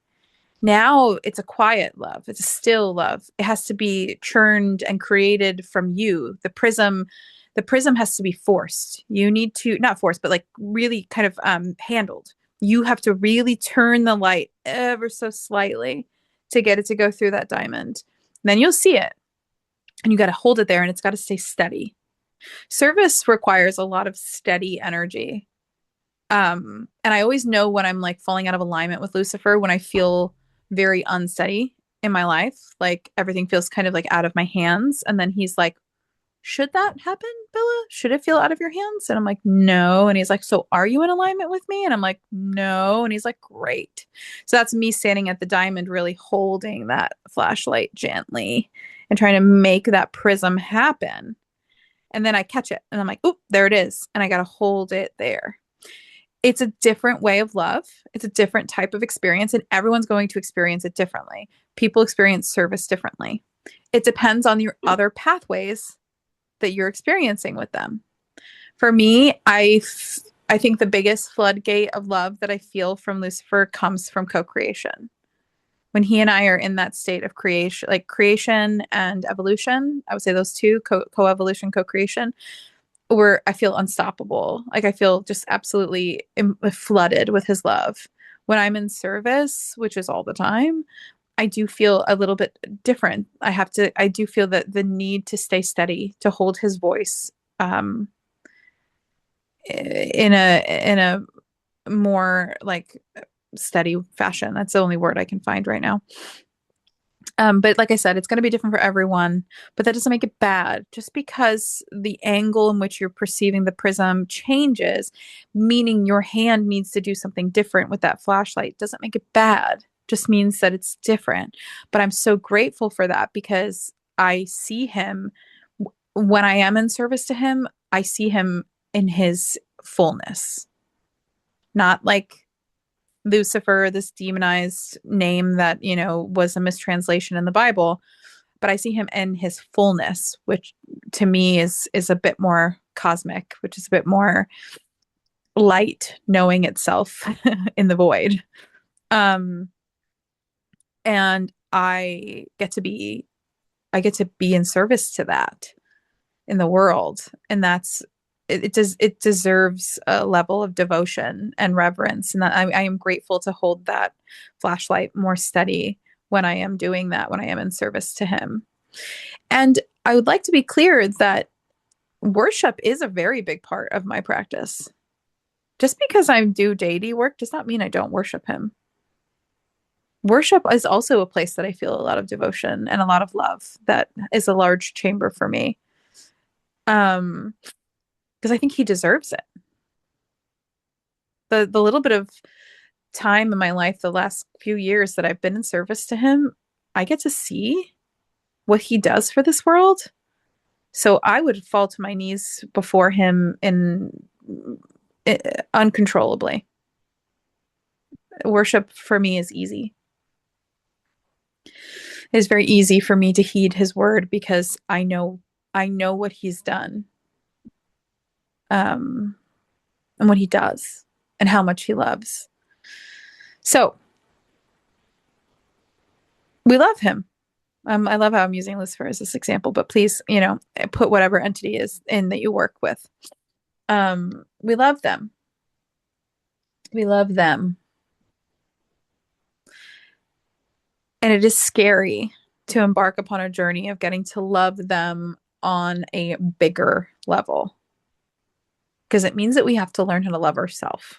Now it's a quiet love. It's a still love. It has to be churned and created from you. The prism has to be forced. You need to, not forced, but like really kind of handled. You have to really turn the light ever so slightly to get it to go through that diamond. Then you'll see it, and you got to hold it there, and it's got to stay steady. Service requires a lot of steady energy. And I always know when I'm like falling out of alignment with Lucifer, when I feel very unsteady in my life, like everything feels kind of like out of my hands. And then he's like, should that happen, Bella? Should it feel out of your hands? And I'm like, no. And he's like, so are you in alignment with me? And I'm like, no. And he's like, great. So that's me standing at the diamond, really holding that flashlight gently and trying to make that prism happen. And then I catch it and I'm like, oop, there it is. And I got to hold it there. It's a different way of love. It's a different type of experience, and everyone's going to experience it differently. People experience service differently. It depends on your other pathways that you're experiencing with them. For me, I think the biggest floodgate of love that I feel from Lucifer comes from co-creation. When he and I are in that state of creation, like creation and evolution, I would say those two, co-evolution, co-creation, where I feel unstoppable. Like I feel just absolutely flooded with his love. When I'm in service, which is all the time, I do feel a little bit different. I do feel that the need to stay steady, to hold his voice, in a more like steady fashion. That's the only word I can find right now. But like I said, it's going to be different for everyone, but that doesn't make it bad. Just because the angle in which you're perceiving the prism changes, meaning your hand needs to do something different with that flashlight, doesn't make it bad. Just means that it's different. But I'm so grateful for that, because I see him when I am in service to him, I see him in his fullness, not like Lucifer, this demonized name that, was a mistranslation in the Bible, but I see him in his fullness, which to me is a bit more cosmic, which is a bit more light knowing itself in the void. Um, and I get to be in service to that in the world. And that's it deserves a level of devotion and reverence, and that I am grateful to hold that flashlight more steady when I am doing that, when I am in service to him. And I would like to be clear that worship is a very big part of my practice. Just because I do deity work does not mean I don't worship him. Worship is also a place that I feel a lot of devotion and a lot of love. That is a large chamber for me. Because I think he deserves it. The little bit of time in my life, the last few years that I've been in service to him, I get to see what he does for this world. So I would fall to my knees before him uncontrollably. Worship for me is easy. It is very easy for me to heed his word because I know what he's done, and what he does and how much he loves. So we love him. I love how I'm using Lucifer as this example, but please, put whatever entity is in that you work with. We love them. We love them. And it is scary to embark upon a journey of getting to love them on a bigger level. Because it means that we have to learn how to love ourselves.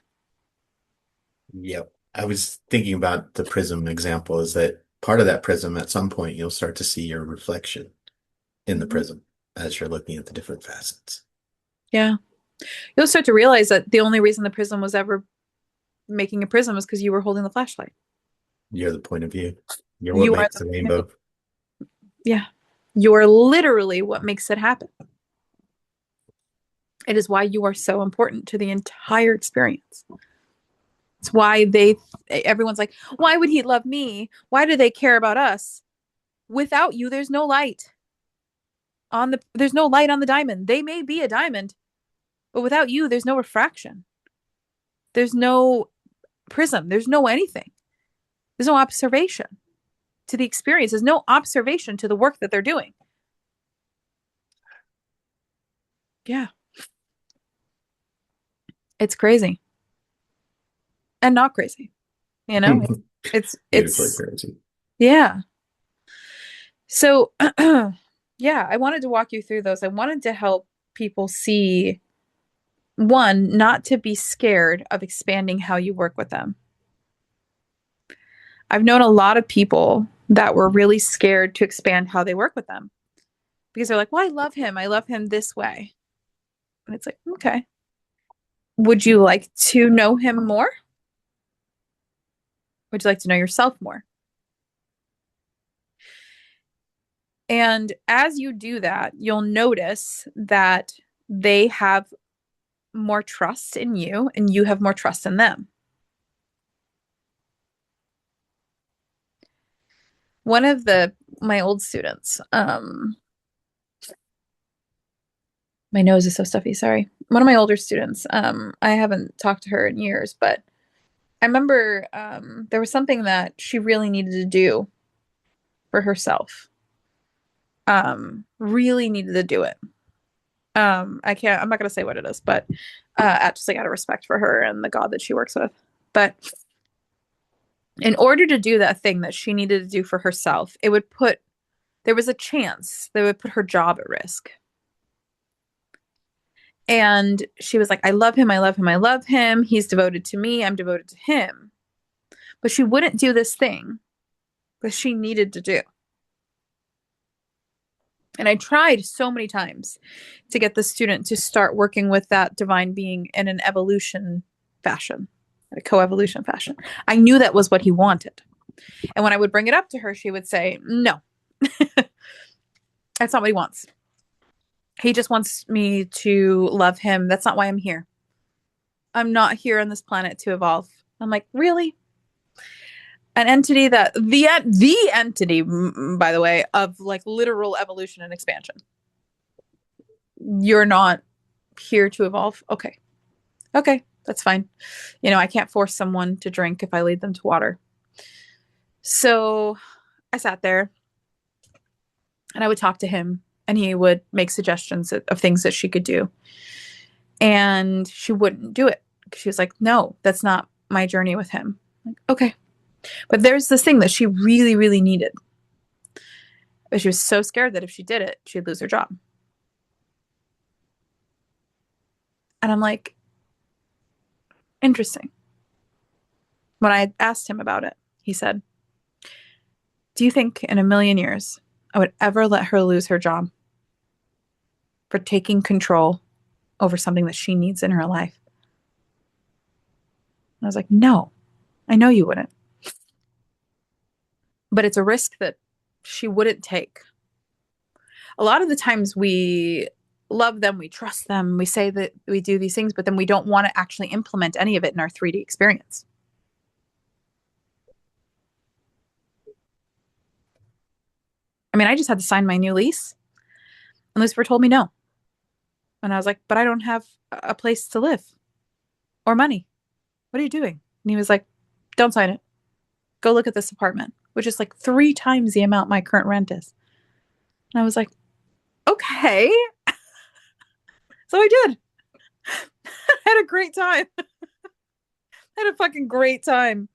Yep. I was thinking about the prism example is that part of that prism at some point you'll start to see your reflection in the Mhm. prism as you're looking at the different facets. Yeah. You'll start to realize that the only reason the prism was ever making a prism is because you were holding the flashlight. You're the point of view. You're what You are makes the rainbow. yeah. You are literally what makes it happen. It is why you are so important to the entire experience. It's why everyone's like, why would he love me? Why do they care about us? Without you, there's no light there's no light on the diamond. They may be a diamond, but without you, there's no refraction. There's no prism. There's no anything. There's no observation to the experience. There's no observation to the work that they're doing. Yeah. It's crazy. And not crazy. You know? Beautifully It's crazy. yeah. So yeah, I wanted to walk you through those. I wanted to help people see, one, not to be scared of expanding how you work with them. I've known a lot of people that were really scared to expand how they work with them because they're like, well, I love him. I love him this way. And it's like, okay. Would you like to know him more? Would you like to know yourself more? And as you do that, you'll notice that they have more trust in you and you have more trust in them. One of my old students, my nose is so stuffy, sorry. One of my older students, I haven't talked to her in years, but I remember there was something that she really needed to do for herself. Really needed to do it. I'm not gonna say what it is, but just like out of respect for her and the God that she works with. But in order to do that thing that she needed to do for herself, there was a chance that would put her job at risk. And she was like, I love him, I love him, I love him. He's devoted to me, I'm devoted to him. But she wouldn't do this thing that she needed to do. And I tried so many times to get the student to start working with that divine being in an evolution fashion, a coevolution fashion. I knew that was what he wanted. And when I would bring it up to her, she would say, no, that's not what he wants. He just wants me to love him. That's not why I'm here. I'm not here on this planet to evolve. I'm like, really? An entity that the entity, by the way, of like literal evolution and expansion. You're not here to evolve. Okay. Okay, that's fine. I can't force someone to drink if I lead them to water. So I sat there and I would talk to him and he would make suggestions of things that she could do. And she wouldn't do it. She was like, no, that's not my journey with him. I'm like, okay. But there's this thing that she really, really needed. But she was so scared that if she did it, she'd lose her job. And I'm like, interesting. When I asked him about it, he said, do you think in a million years I would ever let her lose her job for taking control over something that she needs in her life? And I was like, no, I know you wouldn't. But it's a risk that she wouldn't take. A lot of the times we love them, we trust them, we say that we do these things, but then we don't want to actually implement any of it in our 3D experience. I mean, I just had to sign my new lease, and Lucifer told me no. And I was like, but I don't have a place to live or money. What are you doing? And he was like, don't sign it. Go look at this apartment, which is like 3 times the amount my current rent is. And I was like, okay. So I did. I had a great time. I had a fucking great time.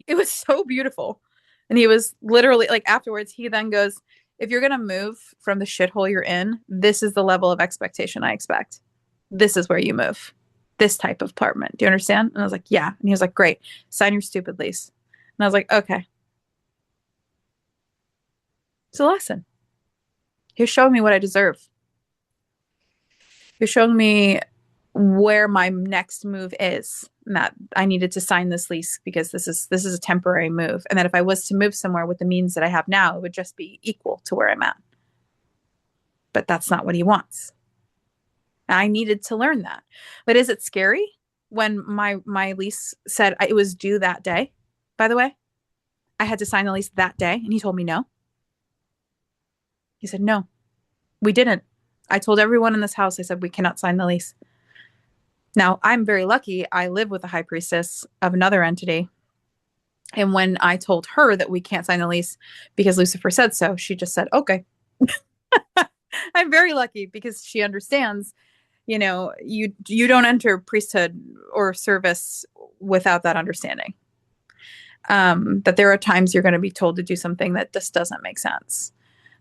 It was so beautiful. And he was literally like, afterwards, he then goes, if you're going to move from the shithole you're in, this is the level of expectation I expect. This is where you move. This type of apartment. Do you understand? And I was like, yeah. And he was like, great. Sign your stupid lease. And I was like, okay. It's a lesson. He was showing me what I deserve. He was showing me where my next move is, and that I needed to sign this lease because this is a temporary move, and that if I was to move somewhere with the means that I have now, it would just be equal to where I'm at. But that's not what he wants. I needed to learn that. But is it scary when my lease said it was due that day? By the way, I had to sign the lease that day, and he told me no. He said, no, we didn't. I told everyone in this house, I said, we cannot sign the lease. Now, I'm very lucky. I live with a high priestess of another entity. And when I told her that we can't sign the lease because Lucifer said so, she just said, okay. I'm very lucky because she understands, you don't enter priesthood or service without that understanding. That there are times you're going to be told to do something that just doesn't make sense.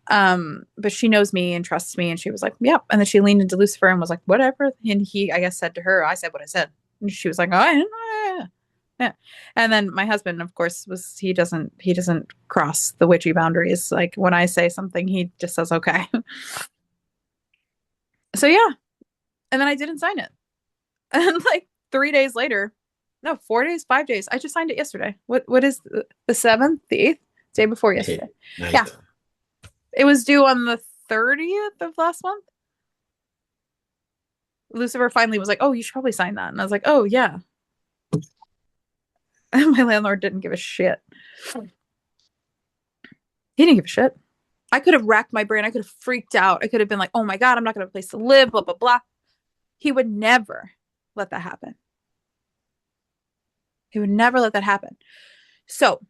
But she knows me and trusts me, and she was like, yep. And then she leaned into Lucifer and was like, whatever. And he, I guess, said to her, I said what I said. And she was like, oh, yeah. And then my husband, of course, he doesn't cross the witchy boundaries. Like when I say something, he just says, okay. So yeah. And then I didn't sign it. And like 3 days later, no, 4 days, 5 days. I just signed it yesterday. What is the 7th, the 8th? Day before yesterday. Yeah. It was due on the 30th of last month. Lucifer finally was like, oh, you should probably sign that. And I was like, oh, yeah. And my landlord didn't give a shit. He didn't give a shit. I could have racked my brain. I could have freaked out. I could have been like, oh my God, I'm not going to have a place to live, blah, blah, blah. He would never let that happen. He would never let that happen. So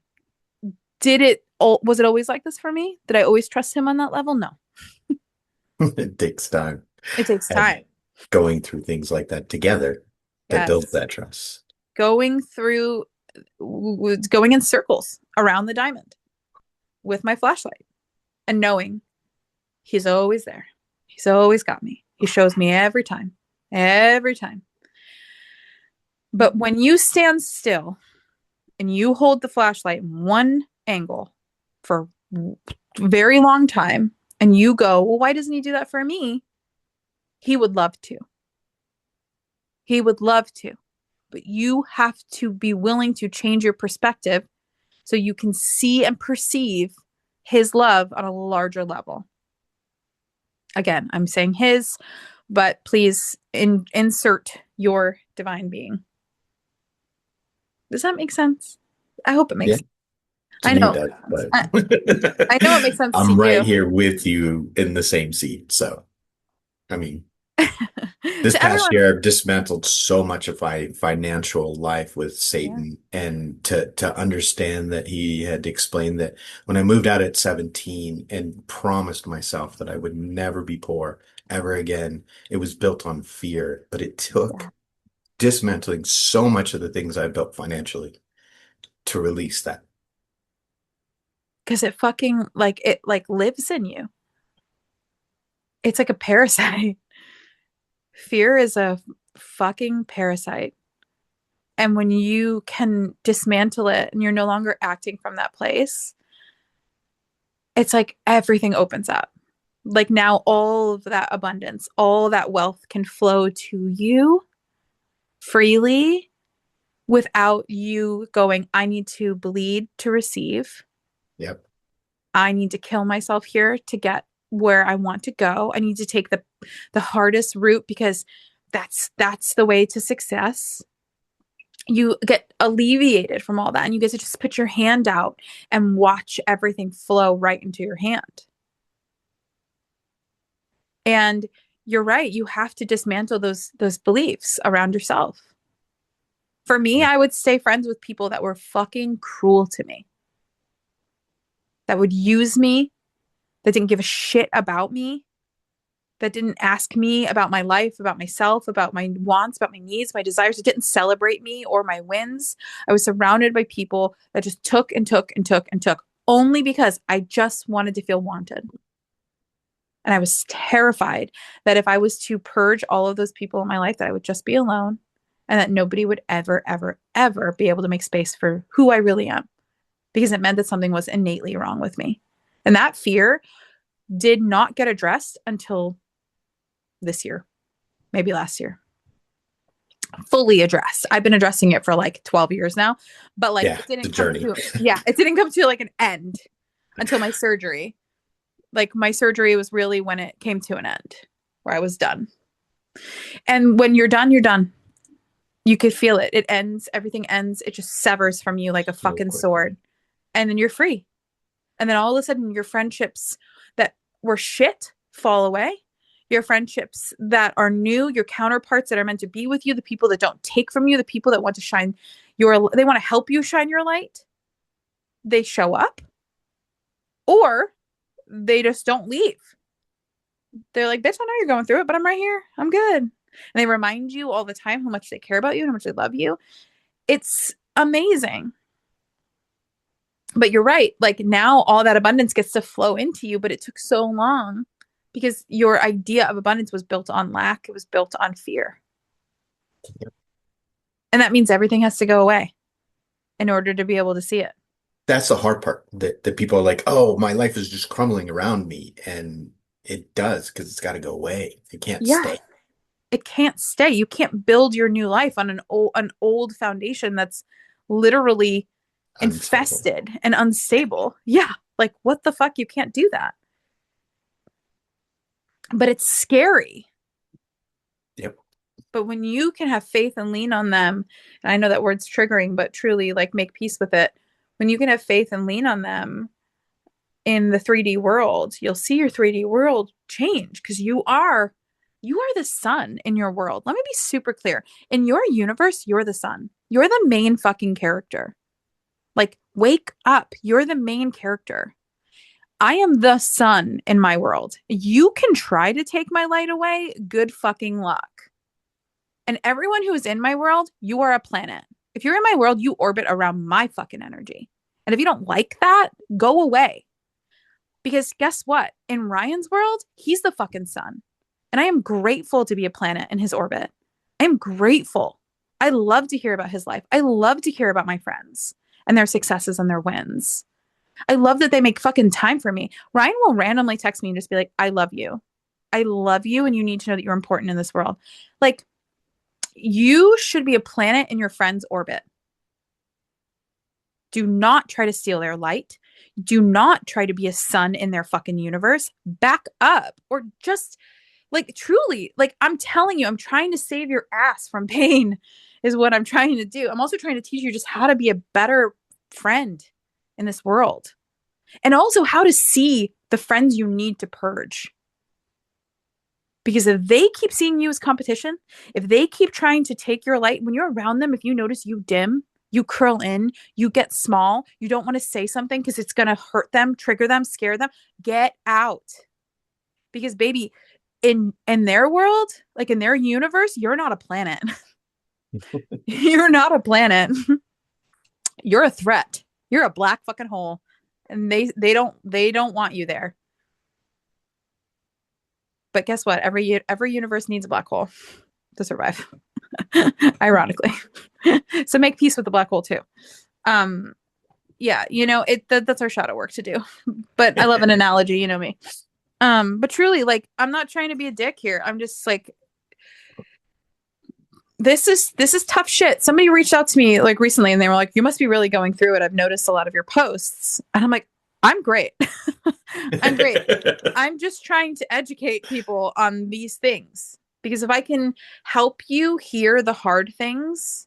was it always like this for me? Did I always trust him on that level? No. It takes time. It takes time. And going through things like that together that builds that trust. Going in circles around the diamond with my flashlight and knowing he's always there. He's always got me. He shows me every time. Every time. But when you stand still and you hold the flashlight in one angle for a very long time and you go, well, why doesn't he do that for me? He would love to. He would love to. But you have to be willing to change your perspective so you can see and perceive his love on a larger level. Again, I'm saying his, but please insert your divine being. Does that make sense? I hope it makes sense. I know. Does, but I know it makes sense. I'm right here with you in the same seat. So, I mean, this past year, I've dismantled so much of my financial life with Satan, and to understand that he had explained that when I moved out at 17 and promised myself that I would never be poor ever again. It was built on fear, but it Yeah. took dismantling so much of the things I built financially to release that. Because it fucking like it like lives in you. It's like a parasite. Fear is a fucking parasite. And when you can dismantle it and you're no longer acting from that place, it's like everything opens up. Like now, all of that abundance, all that wealth can flow to you freely without you going, I need to bleed to receive. Yep. I need to kill myself here to get where I want to go. I need to take the hardest route because that's the way to success. You get alleviated from all that and you get to just put your hand out and watch everything flow right into your hand. And you're right, you have to dismantle those beliefs around yourself. For me, Yeah. I would stay friends with people that were fucking cruel to me, that would use me, that didn't give a shit about me, that didn't ask me about my life, about myself, about my wants, about my needs, my desires. It didn't celebrate me or my wins. I was surrounded by people that just took and took and took and took only because I just wanted to feel wanted. And I was terrified that if I was to purge all of those people in my life, that I would just be alone and that nobody would ever, ever, ever be able to make space for who I really am because it meant that something was innately wrong with me. And that fear did not get addressed until this year, maybe last year. Fully addressed. I've been addressing it for like 12 years now, but like Yeah, it the didn't come journey. to, yeah, it didn't come to like an end until my surgery. Like my surgery was really when it came to an end, where I was done. And when you're done, you're done. You could feel it. It ends, everything ends. It just severs from you like a So fucking quickly. sword. And then you're free. And then all of a sudden, your friendships that were shit fall away. Your friendships that are new, your counterparts that are meant to be with you, the people that don't take from you, the people that want to shine they want to help you shine your light, they show up or they just don't leave. They're like, bitch, I know you're going through it, but I'm right here. I'm good. And they remind you all the time how much they care about you and how much they love you. It's amazing. But you're right. Like now all that abundance gets to flow into you, but it took so long because your idea of abundance was built on lack, it was built on fear. And that means everything has to go away in order to be able to see it. That's the hard part that people are like, oh, my life is just crumbling around me. And it does because it's got to go away. It can't Yeah, stay it can't stay. You can't build your new life on an old foundation that's literally unstable. infested and unstable. Yeah, like what the fuck? You can't do that. But it's scary. Yep. But when you can have faith and lean on them, and I know that word's triggering, but truly like make peace with it. When you can have faith and lean on them in the 3D world, you'll see your 3D world change because you are the sun in your world. Let me be super clear. In your universe, you're the sun. You're the main fucking character. Like wake up. You're the main character. I am the sun in my world. You can try to take my light away. Good fucking luck. And everyone who is in my world, you are a planet. If you're in my world, you orbit around my fucking energy. And if you don't like that, go away. Because guess what? In Ryan's world, he's the fucking sun. And I am grateful to be a planet in his orbit. I am grateful. I love to hear about his life. I love to hear about my friends and their successes and their wins. I love that they make fucking time for me. Ryan will randomly text me and just be like, I love you. I love you. And you need to know that you're important in this world. Like, you should be a planet in your friend's orbit. Do not try to steal their light. Do not try to be a sun in their fucking universe. Back up or just like truly, like I'm telling you, I'm trying to save your ass from pain, is what I'm trying to do. I'm also trying to teach you just how to be a better friend in this world and also how to see the friends you need to purge. Because if they keep seeing you as competition, if they keep trying to take your light, when you're around them, if you notice you dim, you curl in, you get small, you don't want to say something because it's going to hurt them, trigger them, scare them, get out. Because, baby, in their world, like in their universe, you're not a planet. You're not a planet. You're a threat. You're a black fucking hole. And they don't want you there. But guess what? Every universe needs a black hole to survive. Ironically. So make peace with the black hole too. Um yeah, that's our shadow work to do. But I love an analogy, you know me. But truly, like, I'm not trying to be a dick here. I'm just like, this is tough shit. Somebody reached out to me like recently and they were like, "You must be really going through it. I've noticed a lot of your posts." And I'm like, "I'm great." I'm great. I'm just trying to educate people on these things because if I can help you hear the hard things,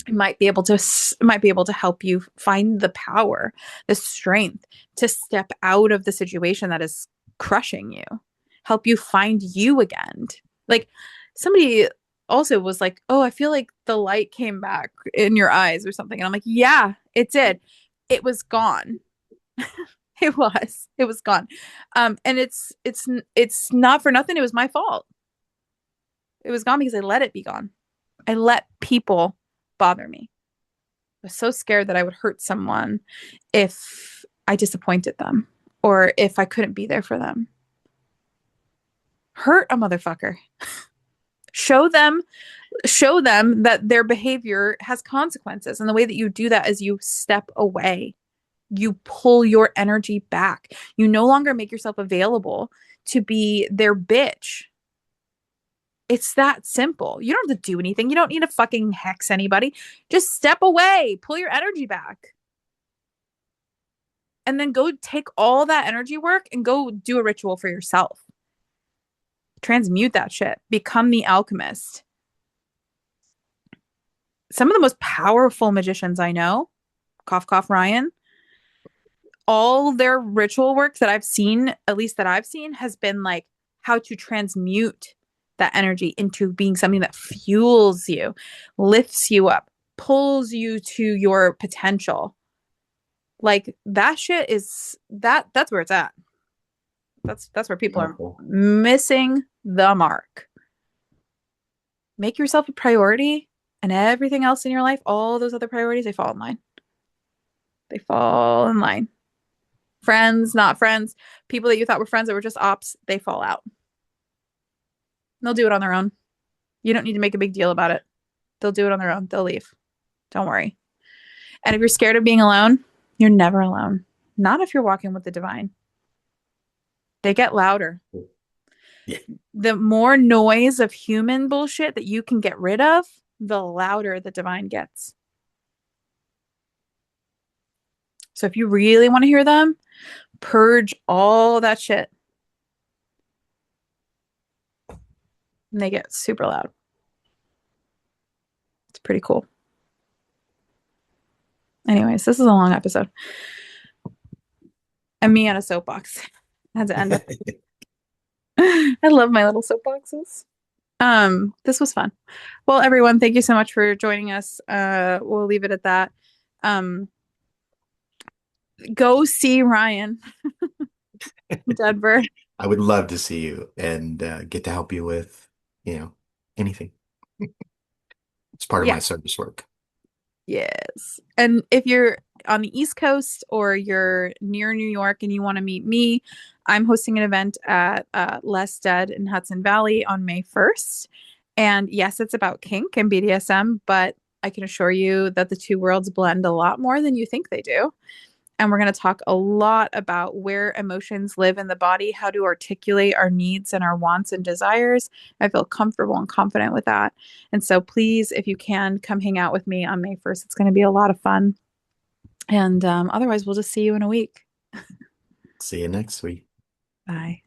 it might be able to help you find the power, the strength to step out of the situation that is crushing you, help you find you again. Like, somebody also was like, "Oh, I feel like the light came back in your eyes or something." And I'm like, "Yeah, it did. It was gone." It was gone. And it's not for nothing. It was my fault. It was gone because I let it be gone. I let people bother me. I was so scared that I would hurt someone if I disappointed them or if I couldn't be there for them. Hurt a motherfucker. Show them show them that their behavior has consequences, and the way that you do that is you step away. You pull your energy back. You no longer make yourself available to be their bitch. It's that simple. You don't have to do anything. You don't need to fucking hex anybody. Just step away, pull your energy back, and then go take all that energy work and go do a ritual for yourself. Transmute that shit. Become the alchemist. Some of the most powerful magicians I know, cough, cough, Ryan, all their ritual work that I've seen, at least that I've seen, has been like how to transmute that energy into being something that fuels you, lifts you up, pulls you to your potential. Like, that shit is that's where it's at. That's where people are Powerful. missing the mark. Make yourself a priority and everything else in your life, all those other priorities, they fall in line. They fall in line. Friends, not friends, people that you thought were friends that were just ops, they fall out. They'll do it on their own. You don't need to make a big deal about it. They'll do it on their own. They'll leave. Don't worry. And if you're scared of being alone, you're never alone. Not if you're walking with the divine. They get louder. Yeah. The more noise of human bullshit that you can get rid of, the louder the divine gets. So if you really want to hear them, purge all that shit. And they get super loud. It's pretty cool. Anyways, this is a long episode. And me on a soapbox. I had to end it. I love my little soapboxes. This was fun. Well, everyone, thank you so much for joining us. We'll leave it at that. Um, go see Ryan in Denver. I would love to see you and get to help you with, anything. It's part of Yeah. my service work. Yes. And if you're on the East Coast or you're near New York and you want to meet me, I'm hosting an event at Less Dead in Hudson Valley on May 1st. And yes, it's about kink and BDSM, but I can assure you that the two worlds blend a lot more than you think they do. And we're going to talk a lot about where emotions live in the body, how to articulate our needs and our wants and desires. I feel comfortable and confident with that. And so please, if you can, come hang out with me on May 1st. It's going to be a lot of fun. And otherwise, we'll just see you in a week. See you next week. Bye.